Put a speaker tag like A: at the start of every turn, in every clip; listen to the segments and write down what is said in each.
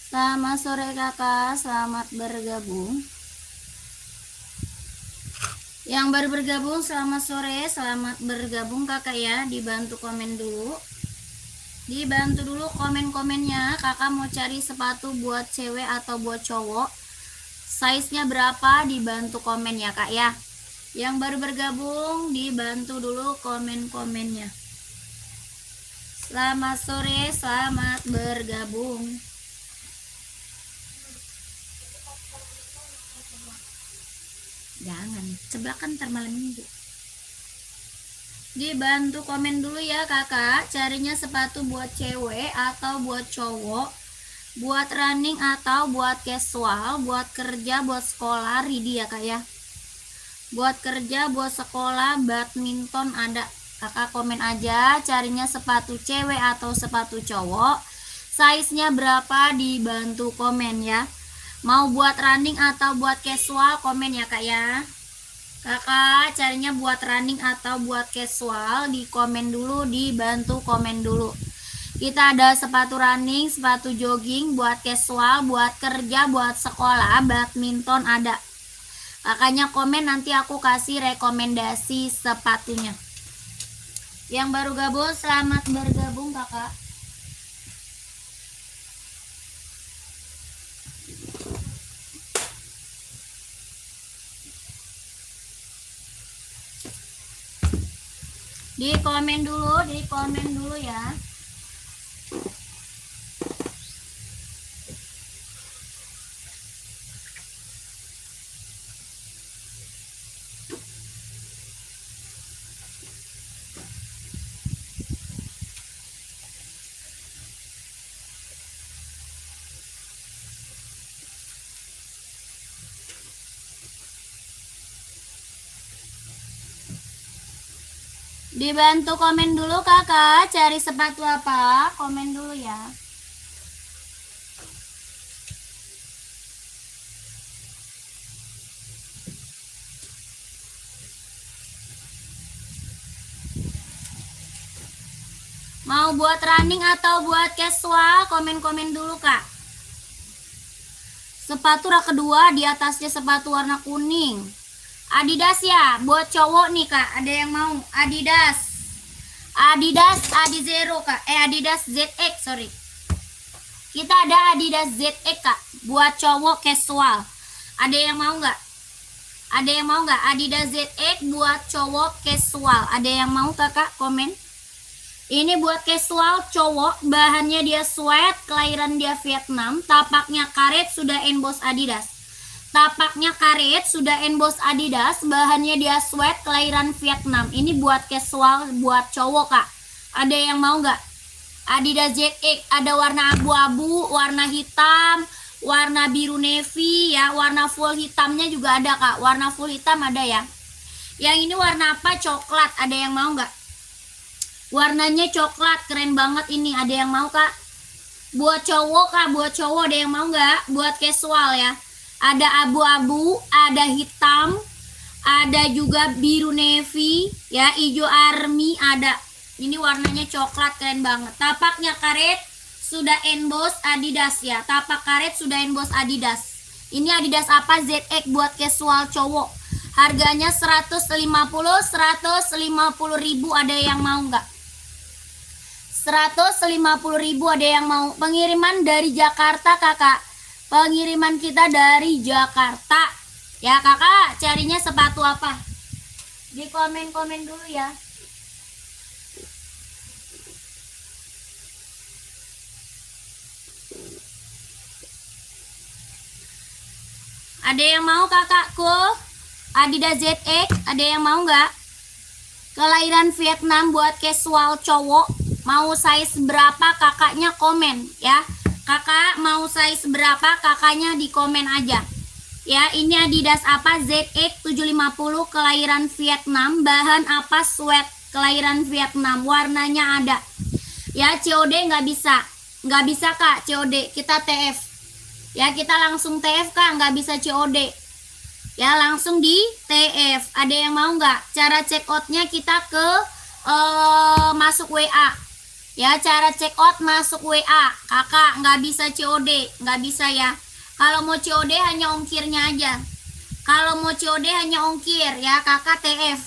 A: Selamat sore kakak, selamat bergabung. Yang baru bergabung selamat sore, selamat bergabung kakak ya. Dibantu komen dulu. Dibantu dulu komen-komennya. Kakak mau cari sepatu buat cewek atau buat cowok, size-nya berapa, dibantu komen ya kak ya. Yang baru bergabung dibantu dulu komen-komennya. Selamat sore, selamat bergabung. Jangan, sebelakan ntar malam minggu. Dibantu komen dulu ya kakak, carinya sepatu buat cewek atau buat cowok, buat running atau buat casual, buat kerja, buat sekolah, ready ya kak ya. Buat kerja, buat sekolah, badminton ada. Kakak komen aja carinya sepatu cewek atau sepatu cowok, size-nya berapa, dibantu komen ya. Mau buat running atau buat casual, komen ya kak ya. Kakak carinya buat running atau buat casual, di komen dulu, dibantu komen dulu. Kita ada sepatu running, sepatu jogging, buat casual, buat kerja, buat sekolah, badminton ada. Kakaknya komen, nanti aku kasih rekomendasi sepatunya. Yang baru gabung selamat bergabung kakak. Di komen dulu ya. Dibantu komen dulu kakak, cari sepatu apa, komen dulu ya. Mau buat running atau buat casual, komen-komen dulu kak. Sepatu rak kedua, di atasnya sepatu warna kuning. Adidas ya, buat cowok nih kak, ada yang mau Adidas. Adidas Adizero kak, Adidas ZX sorry. Kita ada Adidas ZX kak, buat cowok casual. Ada yang mau nggak? Ada yang mau nggak Adidas ZX buat cowok casual? Ada yang mau kakak komen? Ini buat casual cowok, bahannya dia sweat, kelahiran dia Vietnam, tapaknya karet, sudah emboss Adidas. Tapaknya karet, sudah emboss Adidas, bahannya dia sweat, kelahiran Vietnam. Ini buat casual, buat cowok kak. Ada yang mau nggak? Adidas ZX, ada warna abu-abu, warna hitam, warna biru navy ya, warna full hitamnya juga ada kak. Warna full hitam ada ya. Yang ini warna apa? Coklat. Ada yang mau nggak? Warnanya coklat, keren banget ini. Ada yang mau kak? Buat cowok kak, buat cowok ada yang mau nggak? Buat casual ya. Ada abu-abu, ada hitam, ada juga biru navy ya, hijau army ada. Ini warnanya coklat, keren banget. Tapaknya karet, sudah emboss Adidas ya. Tapak karet sudah emboss Adidas. Ini Adidas apa? ZX buat casual cowok. Harganya 150 ribu, ada yang mau nggak? 150 ribu, ada yang mau? Pengiriman dari Jakarta kakak. Pengiriman kita dari Jakarta ya kakak. Carinya sepatu apa? Di komen-komen dulu ya. Ada yang mau kakakku? Adidas ZX, ada yang mau nggak? Kelahiran Vietnam buat casual cowok. Mau size berapa kakaknya komen ya. Kakak mau size berapa, kakaknya di komen aja ya. Ini Adidas apa? ZX 750, kelahiran Vietnam, bahan apa? Sweat, kelahiran Vietnam, warnanya ada ya. COD nggak bisa kak, COD kita TF ya. Kita langsung TF kak, nggak bisa COD ya, langsung di TF. Ada yang mau nggak? Cara check outnya kita ke masuk WA Ya, cara check out masuk WA. Kakak nggak bisa COD, nggak bisa ya. Kalau mau COD hanya ongkirnya aja. Kalau mau COD hanya ongkir ya, kakak TF.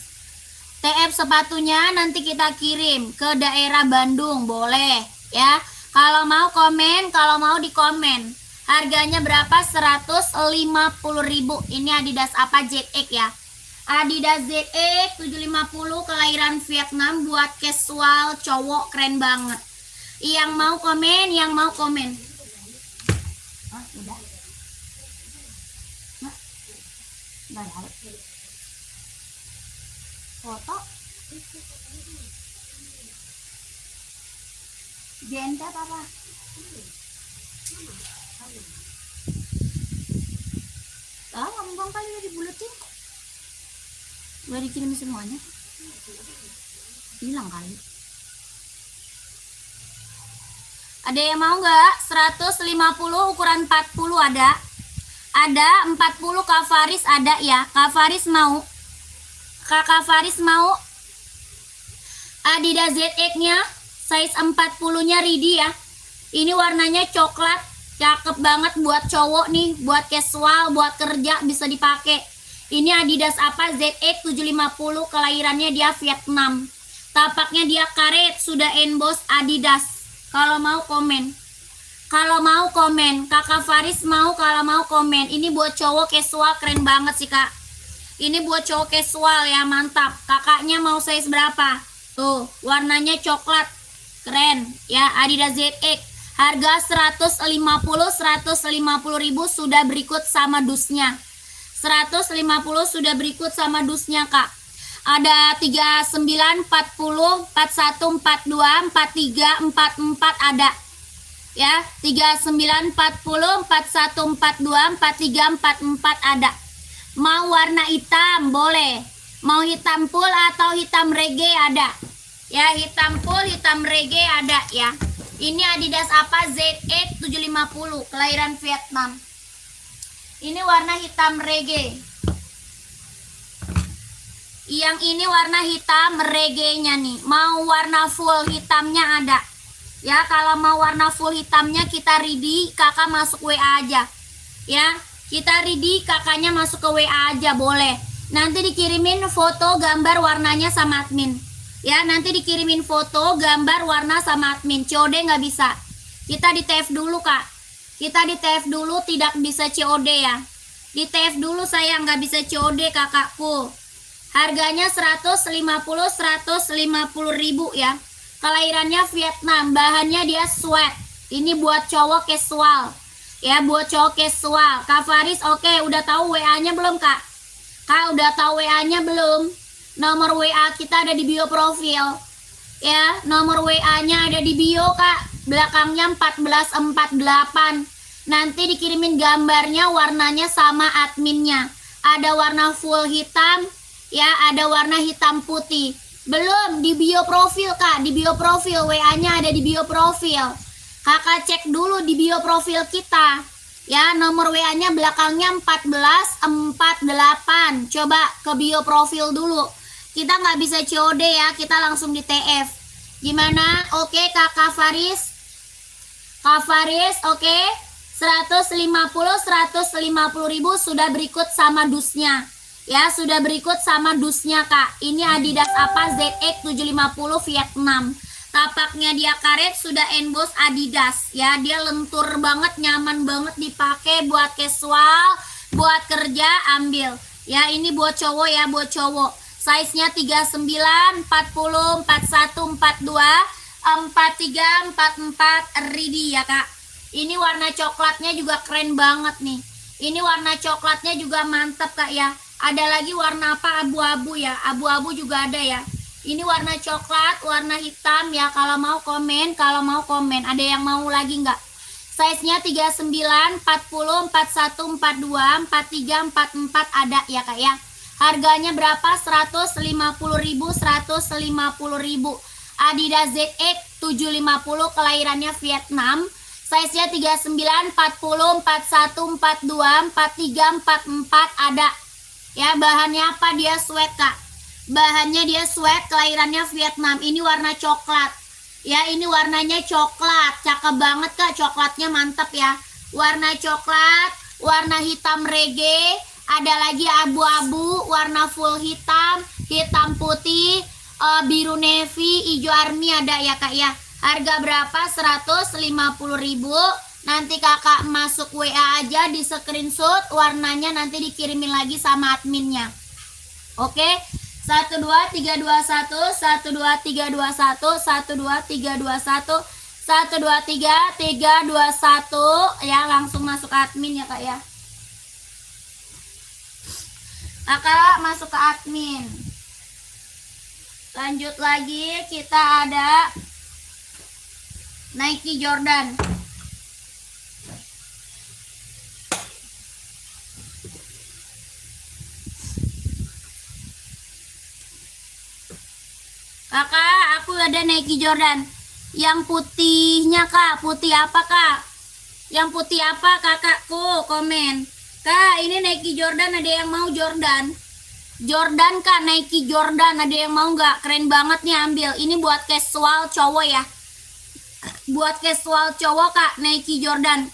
A: TF sepatunya nanti kita kirim ke daerah Bandung, boleh ya. Kalau mau komen, kalau mau di komen. Harganya berapa? 150.000. Ini Adidas apa? ZX ya. Adidas ZX 750 kelahiran Vietnam, buat casual cowok, keren banget. Yang mau komen, yang mau komen. Oh, udah. Nah, udah ada. Foto. Gente apa? Ah, ngomong kali udah dibulatin. Udah dikirim semuanya. Hilang kali. Ada yang mau nggak? 150 ukuran 40 ada. Ada 40 Kak Faris ada ya. Kak Faris mau? Kakak Faris mau? Adidas ZX-nya size 40-nya ready ya. Ini warnanya coklat. Cakep banget buat cowok nih, buat casual, buat kerja bisa dipakai. Ini Adidas apa? ZX 750 kelahirannya dia Vietnam. Tapaknya dia karet, sudah emboss Adidas. Kalau mau komen. Kalau mau komen, Kakak Faris mau, kalau mau komen. Ini buat cowok casual, keren banget sih Kak. Ini buat cowok casual ya, mantap. Kakaknya mau size berapa? Tuh, warnanya coklat. Keren ya, Adidas ZX. Harga 150.000 sudah berikut sama dusnya. 150 sudah berikut sama dusnya Kak. Ada 39, 40, 41, 42, 43, 44 ada. Ya, 39, 40, 41, 42, 43, 44 ada. Mau warna hitam boleh. Mau hitam full atau hitam reggae ada. Ya, hitam full, hitam reggae ada ya. Ini Adidas apa? ZX 750 kelahiran Vietnam. Ini warna hitam reggae. Yang ini warna hitam reggae-nya nih. Mau warna full hitamnya ada. Ya, kalau mau warna full hitamnya kita ready, kakak masuk WA aja. Ya, kita ready, kakaknya masuk ke WA aja boleh. Nanti dikirimin foto gambar warnanya sama admin. Ya, nanti dikirimin foto gambar warna sama admin. COD nggak bisa. Kita di TF dulu Kak. Kita di TF dulu, tidak bisa COD ya. Di TF dulu saya nggak bisa COD kakakku. Harganya 150.000 ya. Kelahirannya Vietnam, bahannya dia sweat. Ini buat cowok casual. Ya, buat cowok casual. Kak Faris, oke, udah tahu WA-nya belum Kak? Kak, udah tahu WA-nya belum? Nomor WA kita ada di bio profil. Ya, nomor WA-nya ada di bio Kak. Belakangnya 1448. Nanti dikirimin gambarnya, warnanya sama adminnya. Ada warna full hitam, ya, ada warna hitam putih. Belum di bio profil Kak, di bio profil WA-nya ada di bio profil. Kakak cek dulu di bio profil kita. Ya, nomor WA-nya belakangnya 1448. Coba ke bio profil dulu. Kita nggak bisa COD ya, kita langsung di TF. Gimana? Oke Kakak Faris? Kak Faris, oke. 150.000 sudah berikut sama dusnya. Ya, sudah berikut sama dusnya Kak. Ini Adidas apa? ZX 750 Vietnam. Tapaknya dia karet, sudah emboss Adidas. Ya, dia lentur banget, nyaman banget dipakai buat casual, buat kerja, ambil. Ya, ini buat cowok ya, buat cowok. Size-nya 39, 40, 41, 42, 43, 44 ready ya Kak. Ini warna coklatnya juga keren banget nih. Ini warna coklatnya juga mantap Kak ya. Ada lagi warna apa? Abu-abu ya. Abu-abu juga ada ya. Ini warna coklat, warna hitam ya. Kalau mau komen, kalau mau komen. Ada yang mau lagi nggak? Size-nya 39, 40, 41, 42, 43, 44 ada ya Kak ya. Harganya berapa? 150.000, 150.000. Adidas ZX 750 kelahirannya Vietnam. Size-nya 39, 40, 41, 42, 43, 44 ada. Ya, bahannya apa? Dia sweat Kak. Bahannya dia sweat, kelahirannya Vietnam. Ini warna coklat. Ya, ini warnanya coklat, cakep banget Kak, coklatnya mantap ya. Warna coklat, warna hitam reggae, ada lagi abu-abu, warna full hitam, hitam putih, biru navy, hijau army ada ya Kak ya. Harga berapa? 150.000. Nanti Kakak masuk WA aja, di screenshot warnanya, nanti dikirimin lagi sama adminnya. Oke. 1 2 3 2 1 1 2 3 2 1 1 2 3 2 1 1 2 3 3 2 1 ya, langsung masuk ke admin ya Kak ya. Kakak masuk ke admin. Lanjut lagi, kita ada Nike Jordan. Kakak, aku ada Nike Jordan. Yang putihnya Kak, putih apa Kak? Yang putih apa kakakku? Komen. Kak, ini Nike Jordan, ada yang mau Jordan? Jordan Kak, Nike Jordan, ada yang mau nggak? Keren banget nih, ambil. Ini buat casual cowok ya. Buat casual cowok Kak, Nike Jordan.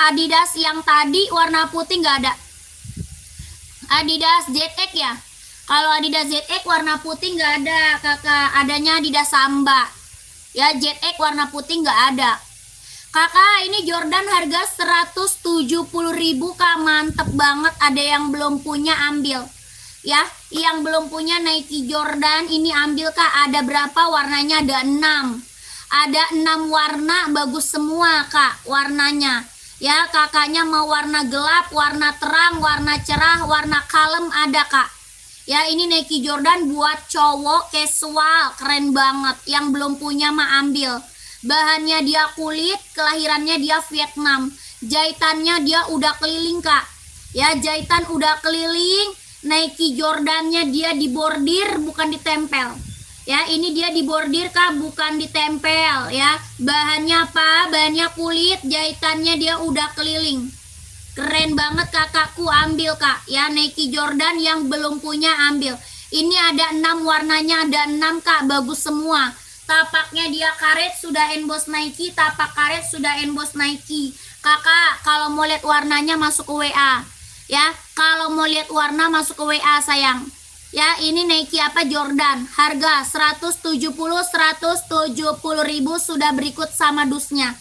A: Adidas yang tadi warna putih nggak ada. Adidas ZX ya. Kalau Adidas ZX warna putih nggak ada Kakak, adanya Adidas Samba. Ya, ZX warna putih nggak ada. Kakak, ini Jordan harga 170.000 Kak, mantep banget. Ada yang belum punya ambil. Ya, yang belum punya Nike Jordan ini ambil Kak. Ada berapa warnanya? Ada 6. Ada 6 warna, bagus semua Kak warnanya. Ya, kakaknya mau warna gelap, warna terang, warna cerah, warna kalem ada Kak. Ya, ini Nike Jordan buat cowok casual, keren banget. Yang belum punya mah ambil. Bahannya dia kulit, kelahirannya dia Vietnam. Jahitannya dia udah keliling Kak. Ya, jahitan udah keliling. Nike Jordannya dia dibordir, bukan ditempel. Ya, ini dia dibordir Kak, bukan ditempel ya. Bahannya apa? Bahannya kulit, jahitannya dia udah keliling. Keren banget kakakku, ambil Kak. Ya, Nike Jordan yang belum punya ambil. Ini ada 6 warnanya, ada 6 Kak, bagus semua. Tapaknya dia karet, sudah emboss Nike, tapak karet sudah emboss Nike. Kakak, kalau mau lihat warnanya masuk ke WA. Ya, kalau mau lihat warna masuk ke WA sayang. Ya, ini Nike apa Jordan. Harga 170.000 sudah berikut sama dusnya.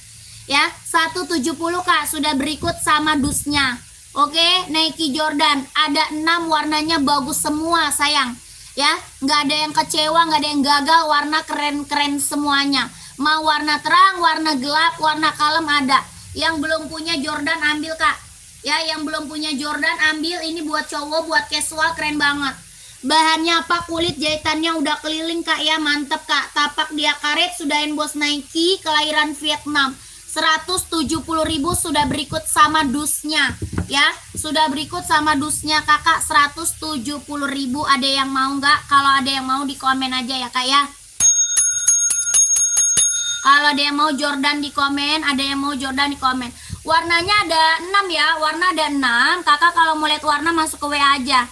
A: Ya, 170 Kak, sudah berikut sama dusnya. Oke, Nike Jordan ada 6 warnanya, bagus semua sayang. Ya, nggak ada yang kecewa, nggak ada yang gagal, warna keren-keren semuanya. Mau warna terang, warna gelap, warna kalem ada. Yang belum punya Jordan ambil Kak. Ya, yang belum punya Jordan ambil, ini buat cowok, buat casual, keren banget. Bahannya apa? Kulit, jahitannya udah keliling Kak ya, mantep Kak. Tapak dia karet, sudah emboss Nike, kelahiran Vietnam. 170.000 sudah berikut sama dusnya ya, sudah berikut sama dusnya Kakak. 170.000, ada yang mau nggak? Kalau ada yang mau di komen aja ya Kak ya. Kalau ada yang mau Jordan di komen, ada yang mau Jordan di komen. Warnanya ada 6 ya, warna ada 6 Kakak. Kalau mau lihat warna masuk ke WA aja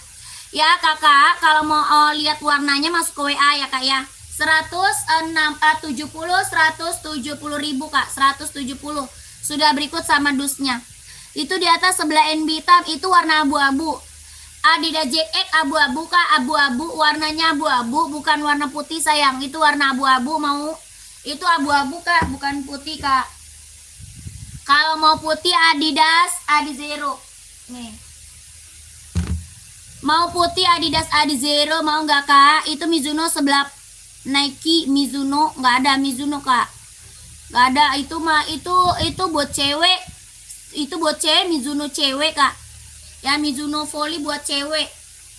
A: ya Kakak. Kalau mau lihat warnanya masuk ke WA ya Kak ya. 170.000 Kak, 170 sudah berikut sama dusnya. Itu di atas sebelah NB hitam, itu warna abu-abu. Adidas ZX abu-abu Kak, abu-abu, warnanya abu-abu, bukan warna putih sayang. Itu warna abu-abu, mau itu abu-abu Kak, bukan putih Kak. Kalau mau putih Adidas Adizero nih. Mau putih Adidas Adizero, mau nggak Kak? Itu Mizuno sebelah Nike Mizuno, nggak ada Mizuno Kak, nggak ada. Itu mah itu buat cewek, itu buat cewek, Mizuno cewek Kak ya. Mizuno volley buat cewek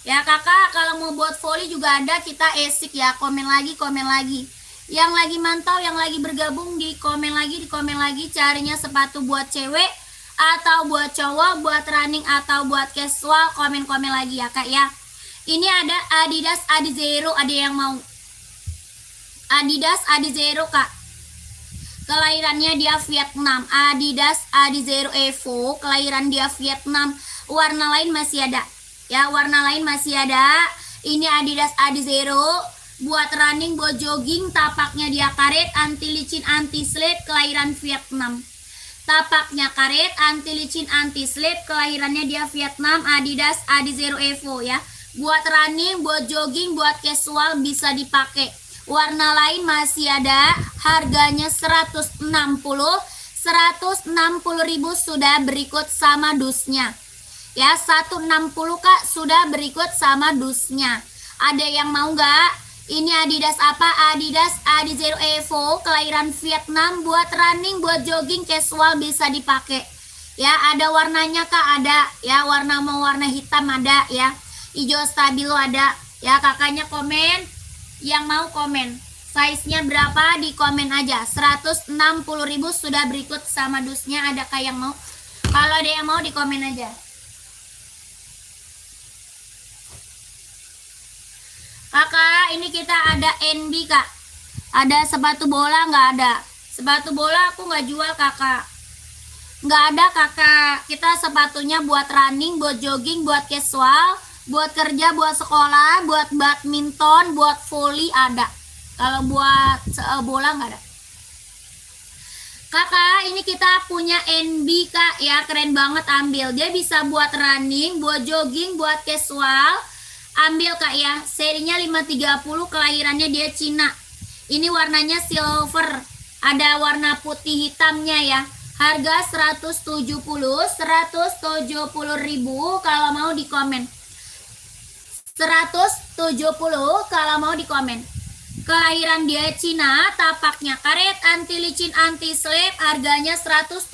A: ya Kakak. Kalau mau buat volley juga ada, kita esik ya. Komen lagi, komen lagi. Yang lagi mantau, yang lagi bergabung, di komen lagi, carinya sepatu buat cewek atau buat cowok, buat running atau buat casual, komen lagi ya Kak ya. Ini ada Adidas Adizero, ada yang mau Adidas Adizero Kak, kelahirannya dia Vietnam. Adidas Adizero Evo, kelahiran dia Vietnam. Warna lain masih ada ya, warna lain masih ada. Ini Adidas Adizero buat running, buat jogging, tapaknya dia karet, anti licin, anti slip, kelahiran Vietnam. Tapaknya karet, anti licin, anti slip, kelahirannya dia Vietnam, Adidas Adizero Evo ya. Buat running, buat jogging, buat casual bisa dipakai. Warna lain masih ada, harganya 160.000 sudah berikut sama dusnya. Ya, 160 Kak, sudah berikut sama dusnya. Ada yang mau nggak? Ini Adidas apa? Adidas Adizero Evo, kelahiran Vietnam, buat running, buat jogging, casual bisa dipakai. Ya, ada warnanya Kak, ada. Ya, warna mau warna hitam ada ya. Hijau stabilo ada. Ya, kakaknya komen. Yang mau komen. Size-nya berapa? Di komen aja. 160.000 sudah berikut sama dusnya. Ada Kak yang mau? Kalau ada yang mau di komen aja. Kakak, ini kita ada NB Kak. Ada sepatu bola nggak ada? Sepatu bola aku nggak jual Kakak. Nggak ada Kakak. Kita sepatunya buat running, buat jogging, buat casual, buat kerja, buat sekolah, buat badminton, buat volley ada. Kalau buat bola nggak ada. Kakak, ini kita punya NB Kak ya, keren banget, ambil. Dia bisa buat running, buat jogging, buat casual. Ambil Kak ya, serinya 530, kelahirannya dia Cina. Ini warnanya silver, ada warna putih hitamnya ya. Harga 170.000 kalau mau di komen. 170 kalau mau di komen. Kelahiran dia Cina, tapaknya karet, anti licin, anti slip, harganya 170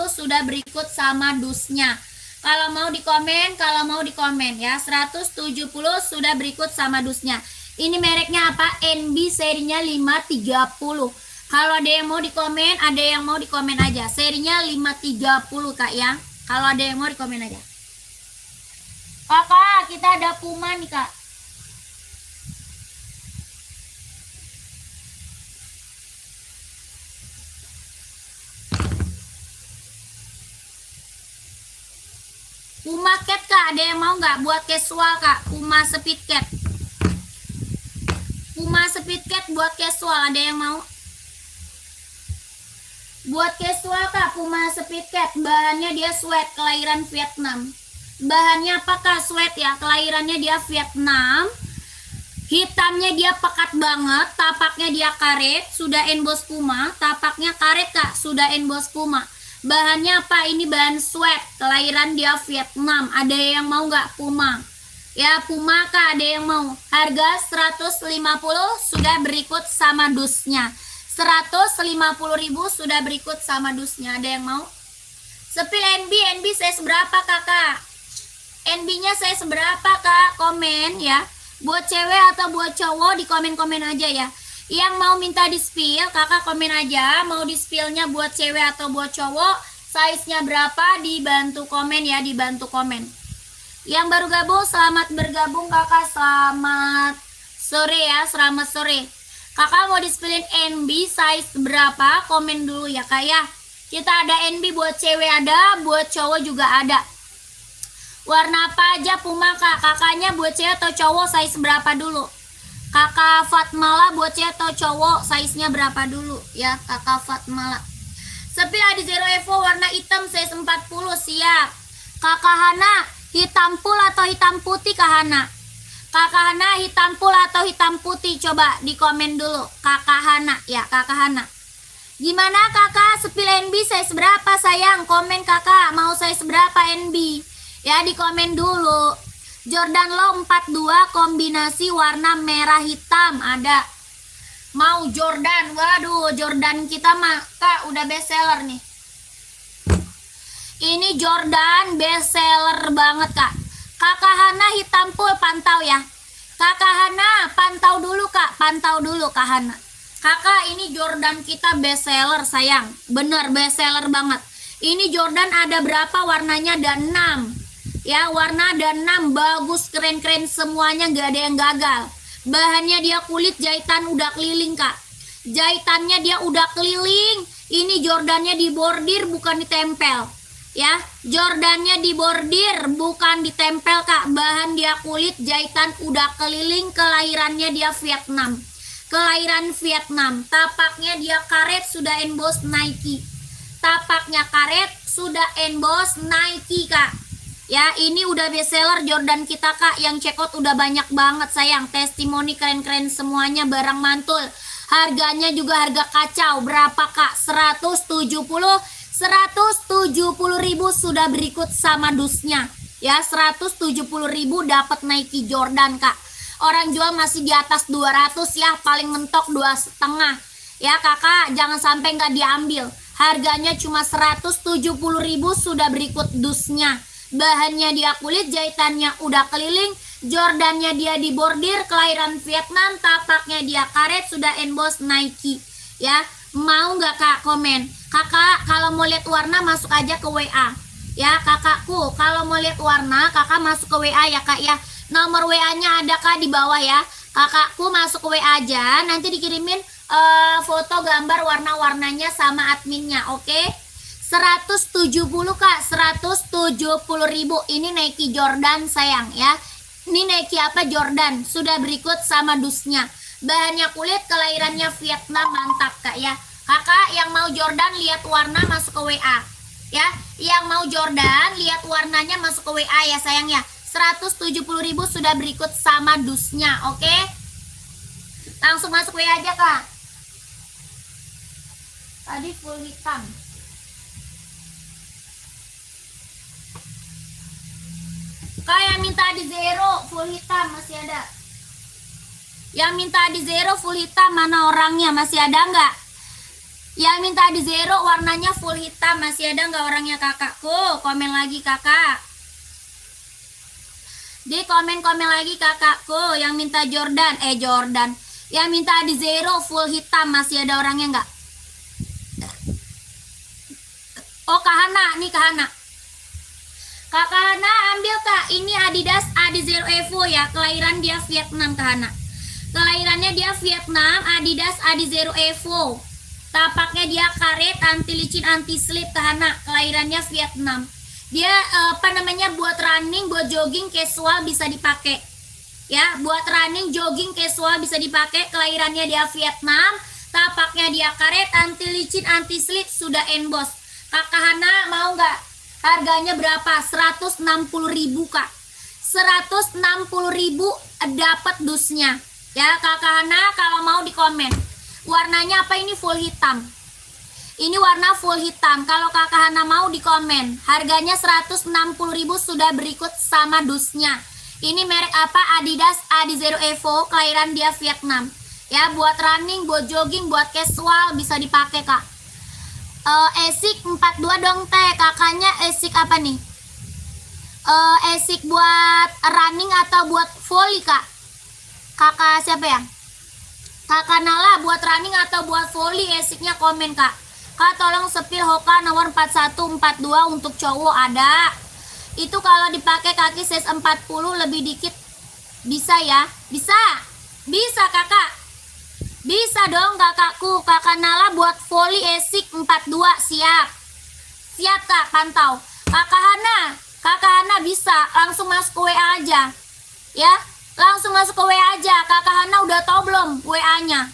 A: sudah berikut sama dusnya. Kalau mau di komen, ya. 170 sudah berikut sama dusnya. Ini mereknya apa? NB serinya 530. Kalau ada yang mau di komen, ada yang mau di komen aja. Serinya 530 Kak ya. Kalau ada yang mau di komen aja. Kakak, kita ada Puma nih Kak. Puma Cat Kak, ada yang mau nggak buat casual Kak? Puma Speed Cat. Puma Speed Cat buat casual, ada yang mau? Buat casual Kak, Puma Speed Cat, bahannya dia sweat, kelahiran Vietnam. Bahannya apakah sweat ya? Kelahirannya dia Vietnam. Hitamnya dia pekat banget, tapaknya dia karet, sudah emboss Puma, tapaknya karet Kak, sudah emboss Puma. Bahannya apa? Ini bahan sweat, kelahiran dia Vietnam. Ada yang mau nggak Puma? Ya, Puma Kak, ada yang mau? Harga 150 sudah berikut sama dusnya. 150.000 sudah berikut sama dusnya. Ada yang mau? Sepil NB saya seberapa Kakak? NB-nya saya seberapa Kak? Komen ya. Buat cewek atau buat cowok di komen-komen aja ya. Yang mau minta di spill, Kakak komen aja. Mau di spillnya buat cewek atau buat cowok, size-nya berapa, dibantu komen ya, dibantu komen. Yang baru gabung, selamat bergabung Kakak. Selamat sore ya, selamat sore. Kakak mau di spillin NB size berapa, komen dulu ya Kak ya. Kita ada NB buat cewek ada, buat cowok juga ada. Warna apa aja Puma Kak? Kakaknya buat cewek atau cowok size berapa dulu? Kakak Fatmala buat cewek atau cowok size-nya berapa dulu ya Kakak Fatmala. Sepil Adizero Evo warna hitam size 40, siap. Kakak Hana hitam full atau hitam putih Kak Hana? Kakak Hana hitam full atau hitam putih, coba di komen dulu Kakak Hana ya, Kakak Hana. Gimana Kakak, sepil NB size berapa sayang? Komen Kakak mau size berapa NB ya, di komen dulu. Jordan Low 42 kombinasi warna merah hitam ada. Mau Jordan? Waduh, Jordan kita mah Kak udah best seller nih. Ini Jordan best seller banget Kak. Kakak Hana hitam full, pantau ya. Kakak Hana pantau dulu Kak, pantau dulu Kak Hana. Kakak, ini Jordan kita best seller sayang. Bener best seller banget. Ini Jordan ada berapa warnanya? Ada 6. Ya, warna ada 6, bagus, keren-keren semuanya, gak ada yang gagal. Bahannya dia kulit jahitan udah keliling Kak. Jahitannya dia udah keliling. Ini Jordannya dibordir bukan ditempel. Ya, Jordannya dibordir bukan ditempel kak. Bahan dia kulit, jahitan udah keliling. Kelahirannya dia Vietnam, kelahiran Vietnam. Tapaknya dia karet, sudah emboss Nike. Tapaknya karet, sudah emboss Nike kak. Ya, ini udah bestseller Jordan kita kak. Yang check out udah banyak banget sayang. Testimoni keren-keren semuanya, barang mantul. Harganya juga harga kacau. Berapa kak? 170 ribu sudah berikut sama dusnya. Ya, 170 ribu dapat Nike Jordan kak. Orang jual masih di atas 200 ya, paling mentok 2,5. Ya kakak, jangan sampai nggak diambil. Harganya cuma 170 ribu sudah berikut dusnya. Bahannya dia kulit, jahitannya udah keliling. Jordannya dia dibordir, kelahiran Vietnam. Tapaknya dia karet, sudah emboss Nike. Ya, mau nggak kak komen? Kakak kalau mau lihat warna masuk aja ke WA. Ya kakakku, kalau mau lihat warna kakak masuk ke WA ya kak ya. Nomor WA-nya ada kak di bawah ya. Kakakku masuk ke WA aja, nanti dikirimin foto gambar warna-warnanya sama adminnya, oke? 170 kak, 170 ribu. Ini Nike Jordan sayang ya. Ini Nike apa Jordan, sudah berikut sama dusnya. Bahannya kulit, kelahirannya Vietnam, mantap kak ya. Kakak yang mau Jordan lihat warna masuk ke WA ya. Yang mau Jordan lihat warnanya masuk ke WA ya sayang ya. 170 ribu sudah berikut sama dusnya, oke? Langsung masuk WA aja kak. Tadi full hitam. Kak yang minta di zero full hitam masih ada. Yang minta di zero full hitam mana orangnya, masih ada nggak? Yang minta di zero warnanya full hitam, masih ada nggak orangnya kakakku? Komen lagi kakak. Di komen-komen lagi kakakku yang minta Jordan. Yang minta di zero full hitam, masih ada orangnya nggak? Oh Kak Hana, nih Kak Hana. Kakak Hana ambil kak, ini Adidas Adizero Evo ya. Kelahiran dia Vietnam Kak Hana. Kelahirannya dia Vietnam, Adidas Adizero Evo. Tapaknya dia karet, anti licin, anti slip Kahana. Kelahirannya Vietnam. Dia buat running, buat jogging casual bisa dipakai. Ya, buat running, jogging casual bisa dipakai. Kelahirannya dia Vietnam. Tapaknya dia karet, anti licin, anti slip, sudah emboss. Kakak Hana mau nggak? Harganya berapa? 160 ribu kak. 160 ribu dapat dusnya. Ya, Kakak Hana kalau mau di komen. Warnanya apa ini? Full hitam. Ini warna full hitam. Kalau Kakak Hana mau di komen. Harganya 160 ribu sudah berikut sama dusnya. Ini merek apa? Adidas Adizero Evo. Kelahiran dia Vietnam. Ya, buat running, buat jogging, buat casual bisa dipakai kak. Esik 42 dong teh. Kakaknya esik apa nih? Esik buat running atau buat volley kak? Kakak siapa ya? Kakak Nala buat running atau buat volley, esiknya komen kak. Kak tolong sepil Hoka nomor 4142 untuk cowok ada. Itu kalau dipakai kaki size 40 lebih dikit bisa ya? Bisa. Bisa kakak. Bisa dong kakakku. Kakak Nala buat volley esik 42 siap. Siap kak, pantau. Kakak Hana bisa langsung masuk ke WA aja. Ya. Langsung masuk ke WA aja. Kakak Hana udah tahu belum WA-nya?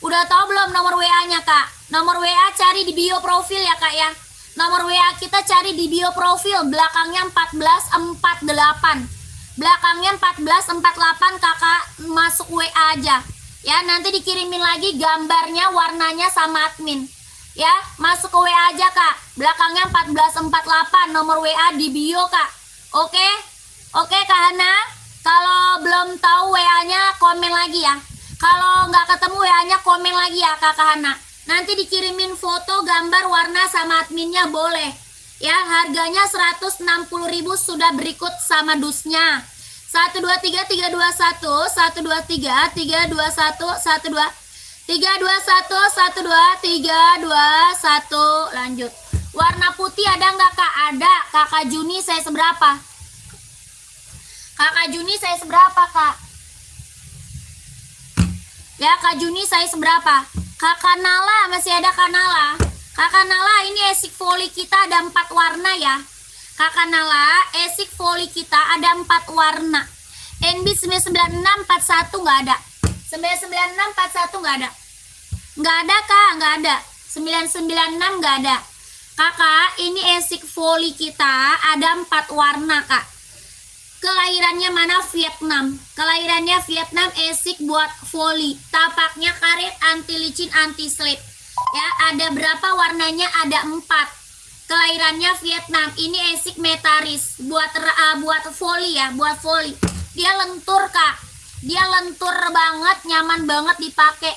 A: Udah tahu belum nomor WA-nya kak? Nomor WA cari di bio profil ya kak ya. Nomor WA kita cari di bio profil. Belakangnya 1448. Belakangnya 1448 kakak masuk WA aja. Ya nanti dikirimin lagi gambarnya, warnanya sama admin. Ya masuk ke WA aja kak. Belakangnya 1448. Nomor WA di bio kak. Oke? Oke Kak Hana? Kalau belum tahu WA-nya komen lagi ya. Kalau nggak ketemu WA-nya komen lagi ya Kakak Hana. Nanti dikirimin foto, gambar, warna sama adminnya boleh. Ya harganya 160 ribu sudah berikut sama dusnya. 123 321 123 321 12 321 12 321 lanjut. Warna putih ada nggak kak? Ada. Kakak Juni saya seberapa? Kakak Juni saya seberapa kak? Ya Kak Juni saya seberapa? Kakak Nala masih ada Kak Nala. Kakak Nala, ini esik volley kita ada 4 warna ya. Kakak Nala, esik volley kita ada 4 warna. NB 99641 nggak ada. 99641 nggak ada. Nggak ada kak, nggak ada. 996 nggak ada. Kakak, ini esik volley kita ada 4 warna kak. Kelahirannya mana? Vietnam. Kelahirannya Vietnam, esik buat volley. Tapaknya karet, anti licin, anti slip. Ya, ada berapa warnanya? Ada 4. Kelahirannya Vietnam. Ini esik metaris buat volley ya, buat volley. Dia lentur kak. Dia lentur banget, nyaman banget dipakai.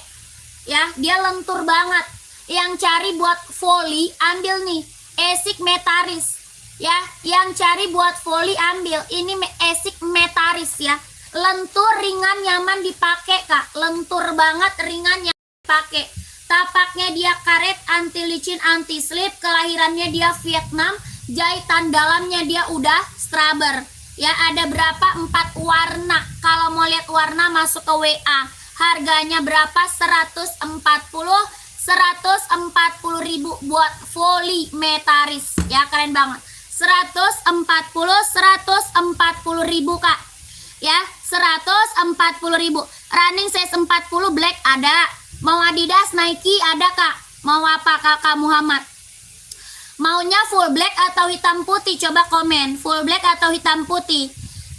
A: Ya, dia lentur banget. Yang cari buat volley ambil nih, esik metaris. Ya, yang cari buat volley ambil. Ini esik metaris ya. Lentur, ringan, nyaman dipakai kak. Lentur banget, ringan, nyaman dipakai. Tapaknya dia karet, anti licin, anti slip. Kelahirannya dia Vietnam. Jahitan dalamnya dia udah strabber. Ya, ada berapa? 4 warna. Kalau mau lihat warna masuk ke WA. Harganya berapa? 140.000 buat volley metaris. Ya, keren banget. 140.000 kak. Ya, 140.000. Running size 40 black ada. Mau Adidas, Nike ada kak. Mau apa kakak Muhammad? Maunya full black atau hitam putih? Coba komen. Full black atau hitam putih?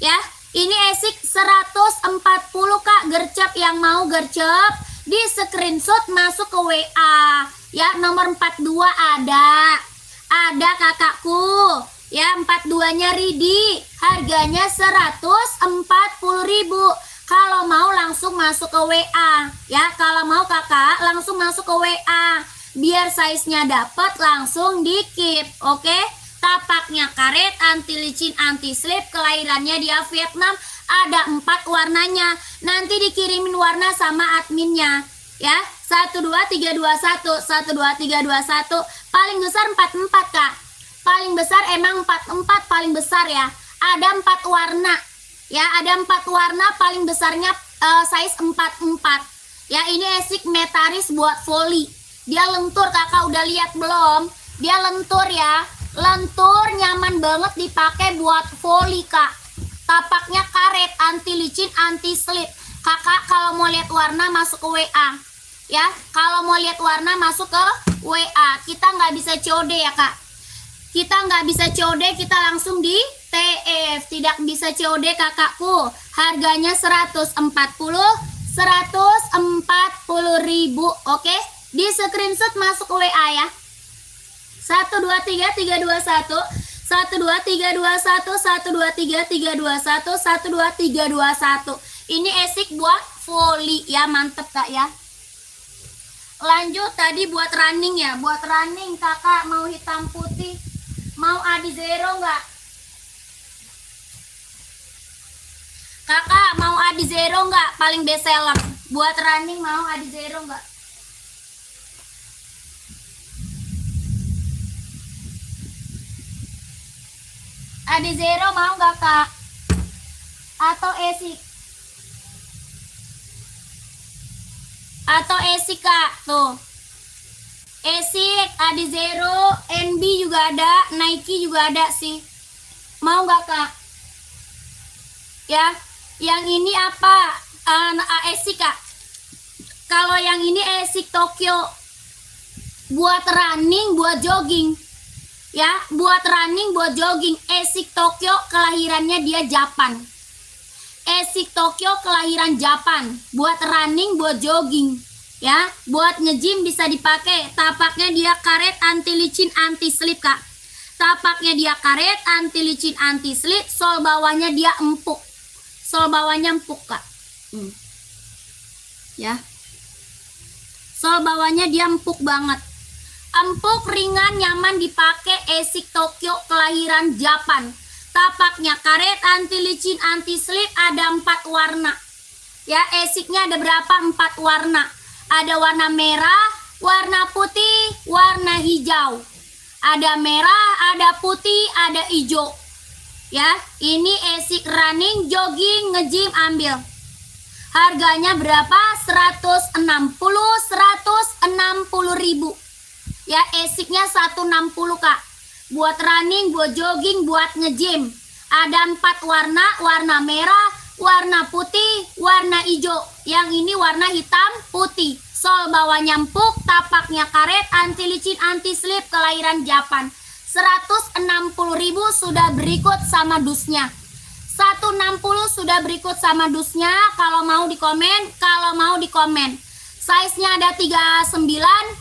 A: Ya, ini esik 140 kak. Gercep, yang mau gercep di screenshot masuk ke WA. Ya, nomor 42 ada. Ada kakakku. Ya, 42-nya Ridi. Harganya 140.000. Kalau mau langsung masuk ke WA. Ya, kalau mau kakak langsung masuk ke WA. Biar size-nya dapat langsung di keep. Oke? Tapaknya karet, anti licin, anti slip. Kelahirannya dia Vietnam. Ada 4 warnanya. Nanti dikirimin warna sama adminnya. Ya, 12321, 12321. Paling besar 44 kak. Paling besar emang 44 paling besar ya. Ada 4 warna. Ya, ada 4 warna, paling besarnya size 44. Ya, ini esik metaris buat volley. Dia lentur, kakak udah lihat belum? Dia lentur ya. Lentur, nyaman banget dipakai buat volley kak. Tapaknya karet, anti licin, anti slip. Kakak kalau mau lihat warna masuk ke WA. Ya, kalau mau lihat warna masuk ke WA. Kita nggak bisa COD ya kak. Kita nggak bisa COD, kita langsung di TF. Tidak bisa COD kakakku. Harganya 140.000. Oke, di screenshot masuk ke WA ya. 123321, 123321, 123321, 12321. Ini esik buat volley ya, mantep kak ya. Lanjut tadi buat running ya, buat running kakak mau hitam putih, mau Adi Zero nggak? Kakak mau Adi Zero nggak? Paling best seller. Buat running mau Adi Zero nggak? Adi Zero mau nggak kak? Atau esik? Atau esik kak? Tuh. Esik, Adi Zero, NB juga ada, Nike juga ada sih. Mau nggak kak? Ya, yang ini apa? Esik kak. Kalau yang ini esik Tokyo. Buat running, buat jogging. Ya, buat running, buat jogging. Esik Tokyo, kelahirannya dia Japan. Esik Tokyo, kelahiran Japan. Buat running, buat jogging. Ya, buat nge-gym bisa dipakai. Tapaknya dia karet, anti licin, anti slip kak. Tapaknya dia karet, anti licin, anti slip. Sol bawahnya dia empuk. Sol bawahnya empuk kak. Ya, sol bawahnya dia empuk banget. Empuk, ringan, nyaman dipakai. Esik Tokyo, kelahiran Japan. Tapaknya karet, anti licin, anti slip. Ada 4 warna. Ya, esiknya ada berapa? 4 warna. Ada warna merah, warna putih, warna hijau. Ada merah, ada putih, ada hijau. Ya, ini esik running, jogging, nge-gym ambil. Harganya berapa? 160.000. Ya, esiknya 160 Kak. Buat running, buat jogging, buat nge-gym. Ada 4 warna, warna merah, warna putih, warna hijau. Yang ini warna hitam putih. Sol bawahnya empuk, tapaknya karet, anti licin, anti slip, kelahiran Japan. 160.000 sudah berikut sama dusnya. 160 sudah berikut sama dusnya. Kalau mau di komen, kalau mau di komen. Size-nya ada 39,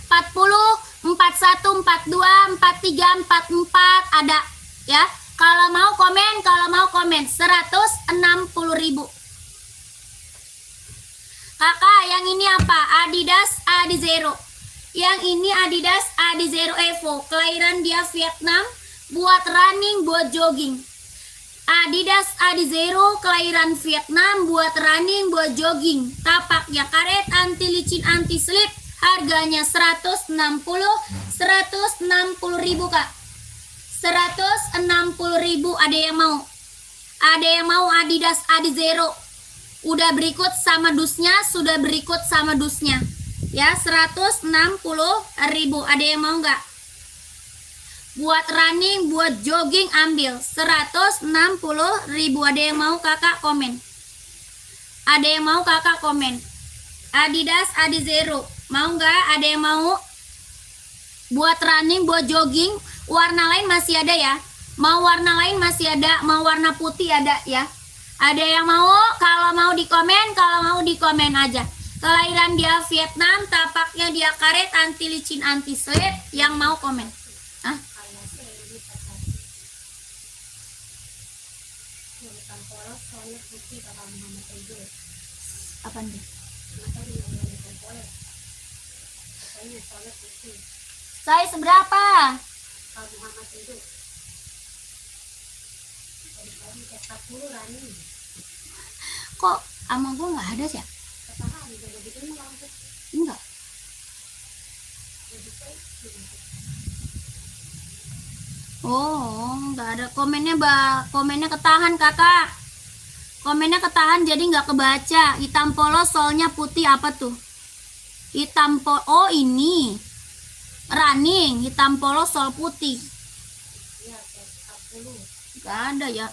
A: 40, 41, 42, 43, 44 ada ya. Kalau mau komen 160.000. Kakak, yang ini apa? Adidas Adizero. Yang ini Adidas Adizero Evo. Kelahiran dia Vietnam, buat running, buat jogging. Adidas Adizero kelahiran Vietnam, buat running, buat jogging. Tapaknya karet, anti licin, anti slip. Harganya 160.000 Kak. 160.000. Ada yang mau? Ada yang mau Adidas Adizero? Udah berikut sama dusnya, sudah berikut sama dusnya. Ya, 160.000. Ada yang mau nggak? Buat running, buat jogging ambil 160.000. Ada yang mau kakak komen? Ada yang mau kakak komen? Adidas Adizero mau nggak? Ada yang mau? Buat running, buat jogging, warna lain masih ada ya. Mau warna lain masih ada, mau warna putih ada ya. Ada yang mau? Kalau mau di komen, kalau mau di komen aja. Kelahiran dia Vietnam, tapaknya dia karet, anti licin, anti slip. Yang mau komen? Hah? Apa nih? Size berapa? Kok sama gue nggak ada sih ya? Enggak. Oh, nggak ada komennya, komennya ketahan kakak. Komennya ketahan jadi nggak kebaca. Hitam polos, solnya putih, apa tuh? Hitam oh ini running, hitam polos, sol putih. Nggak ada ya.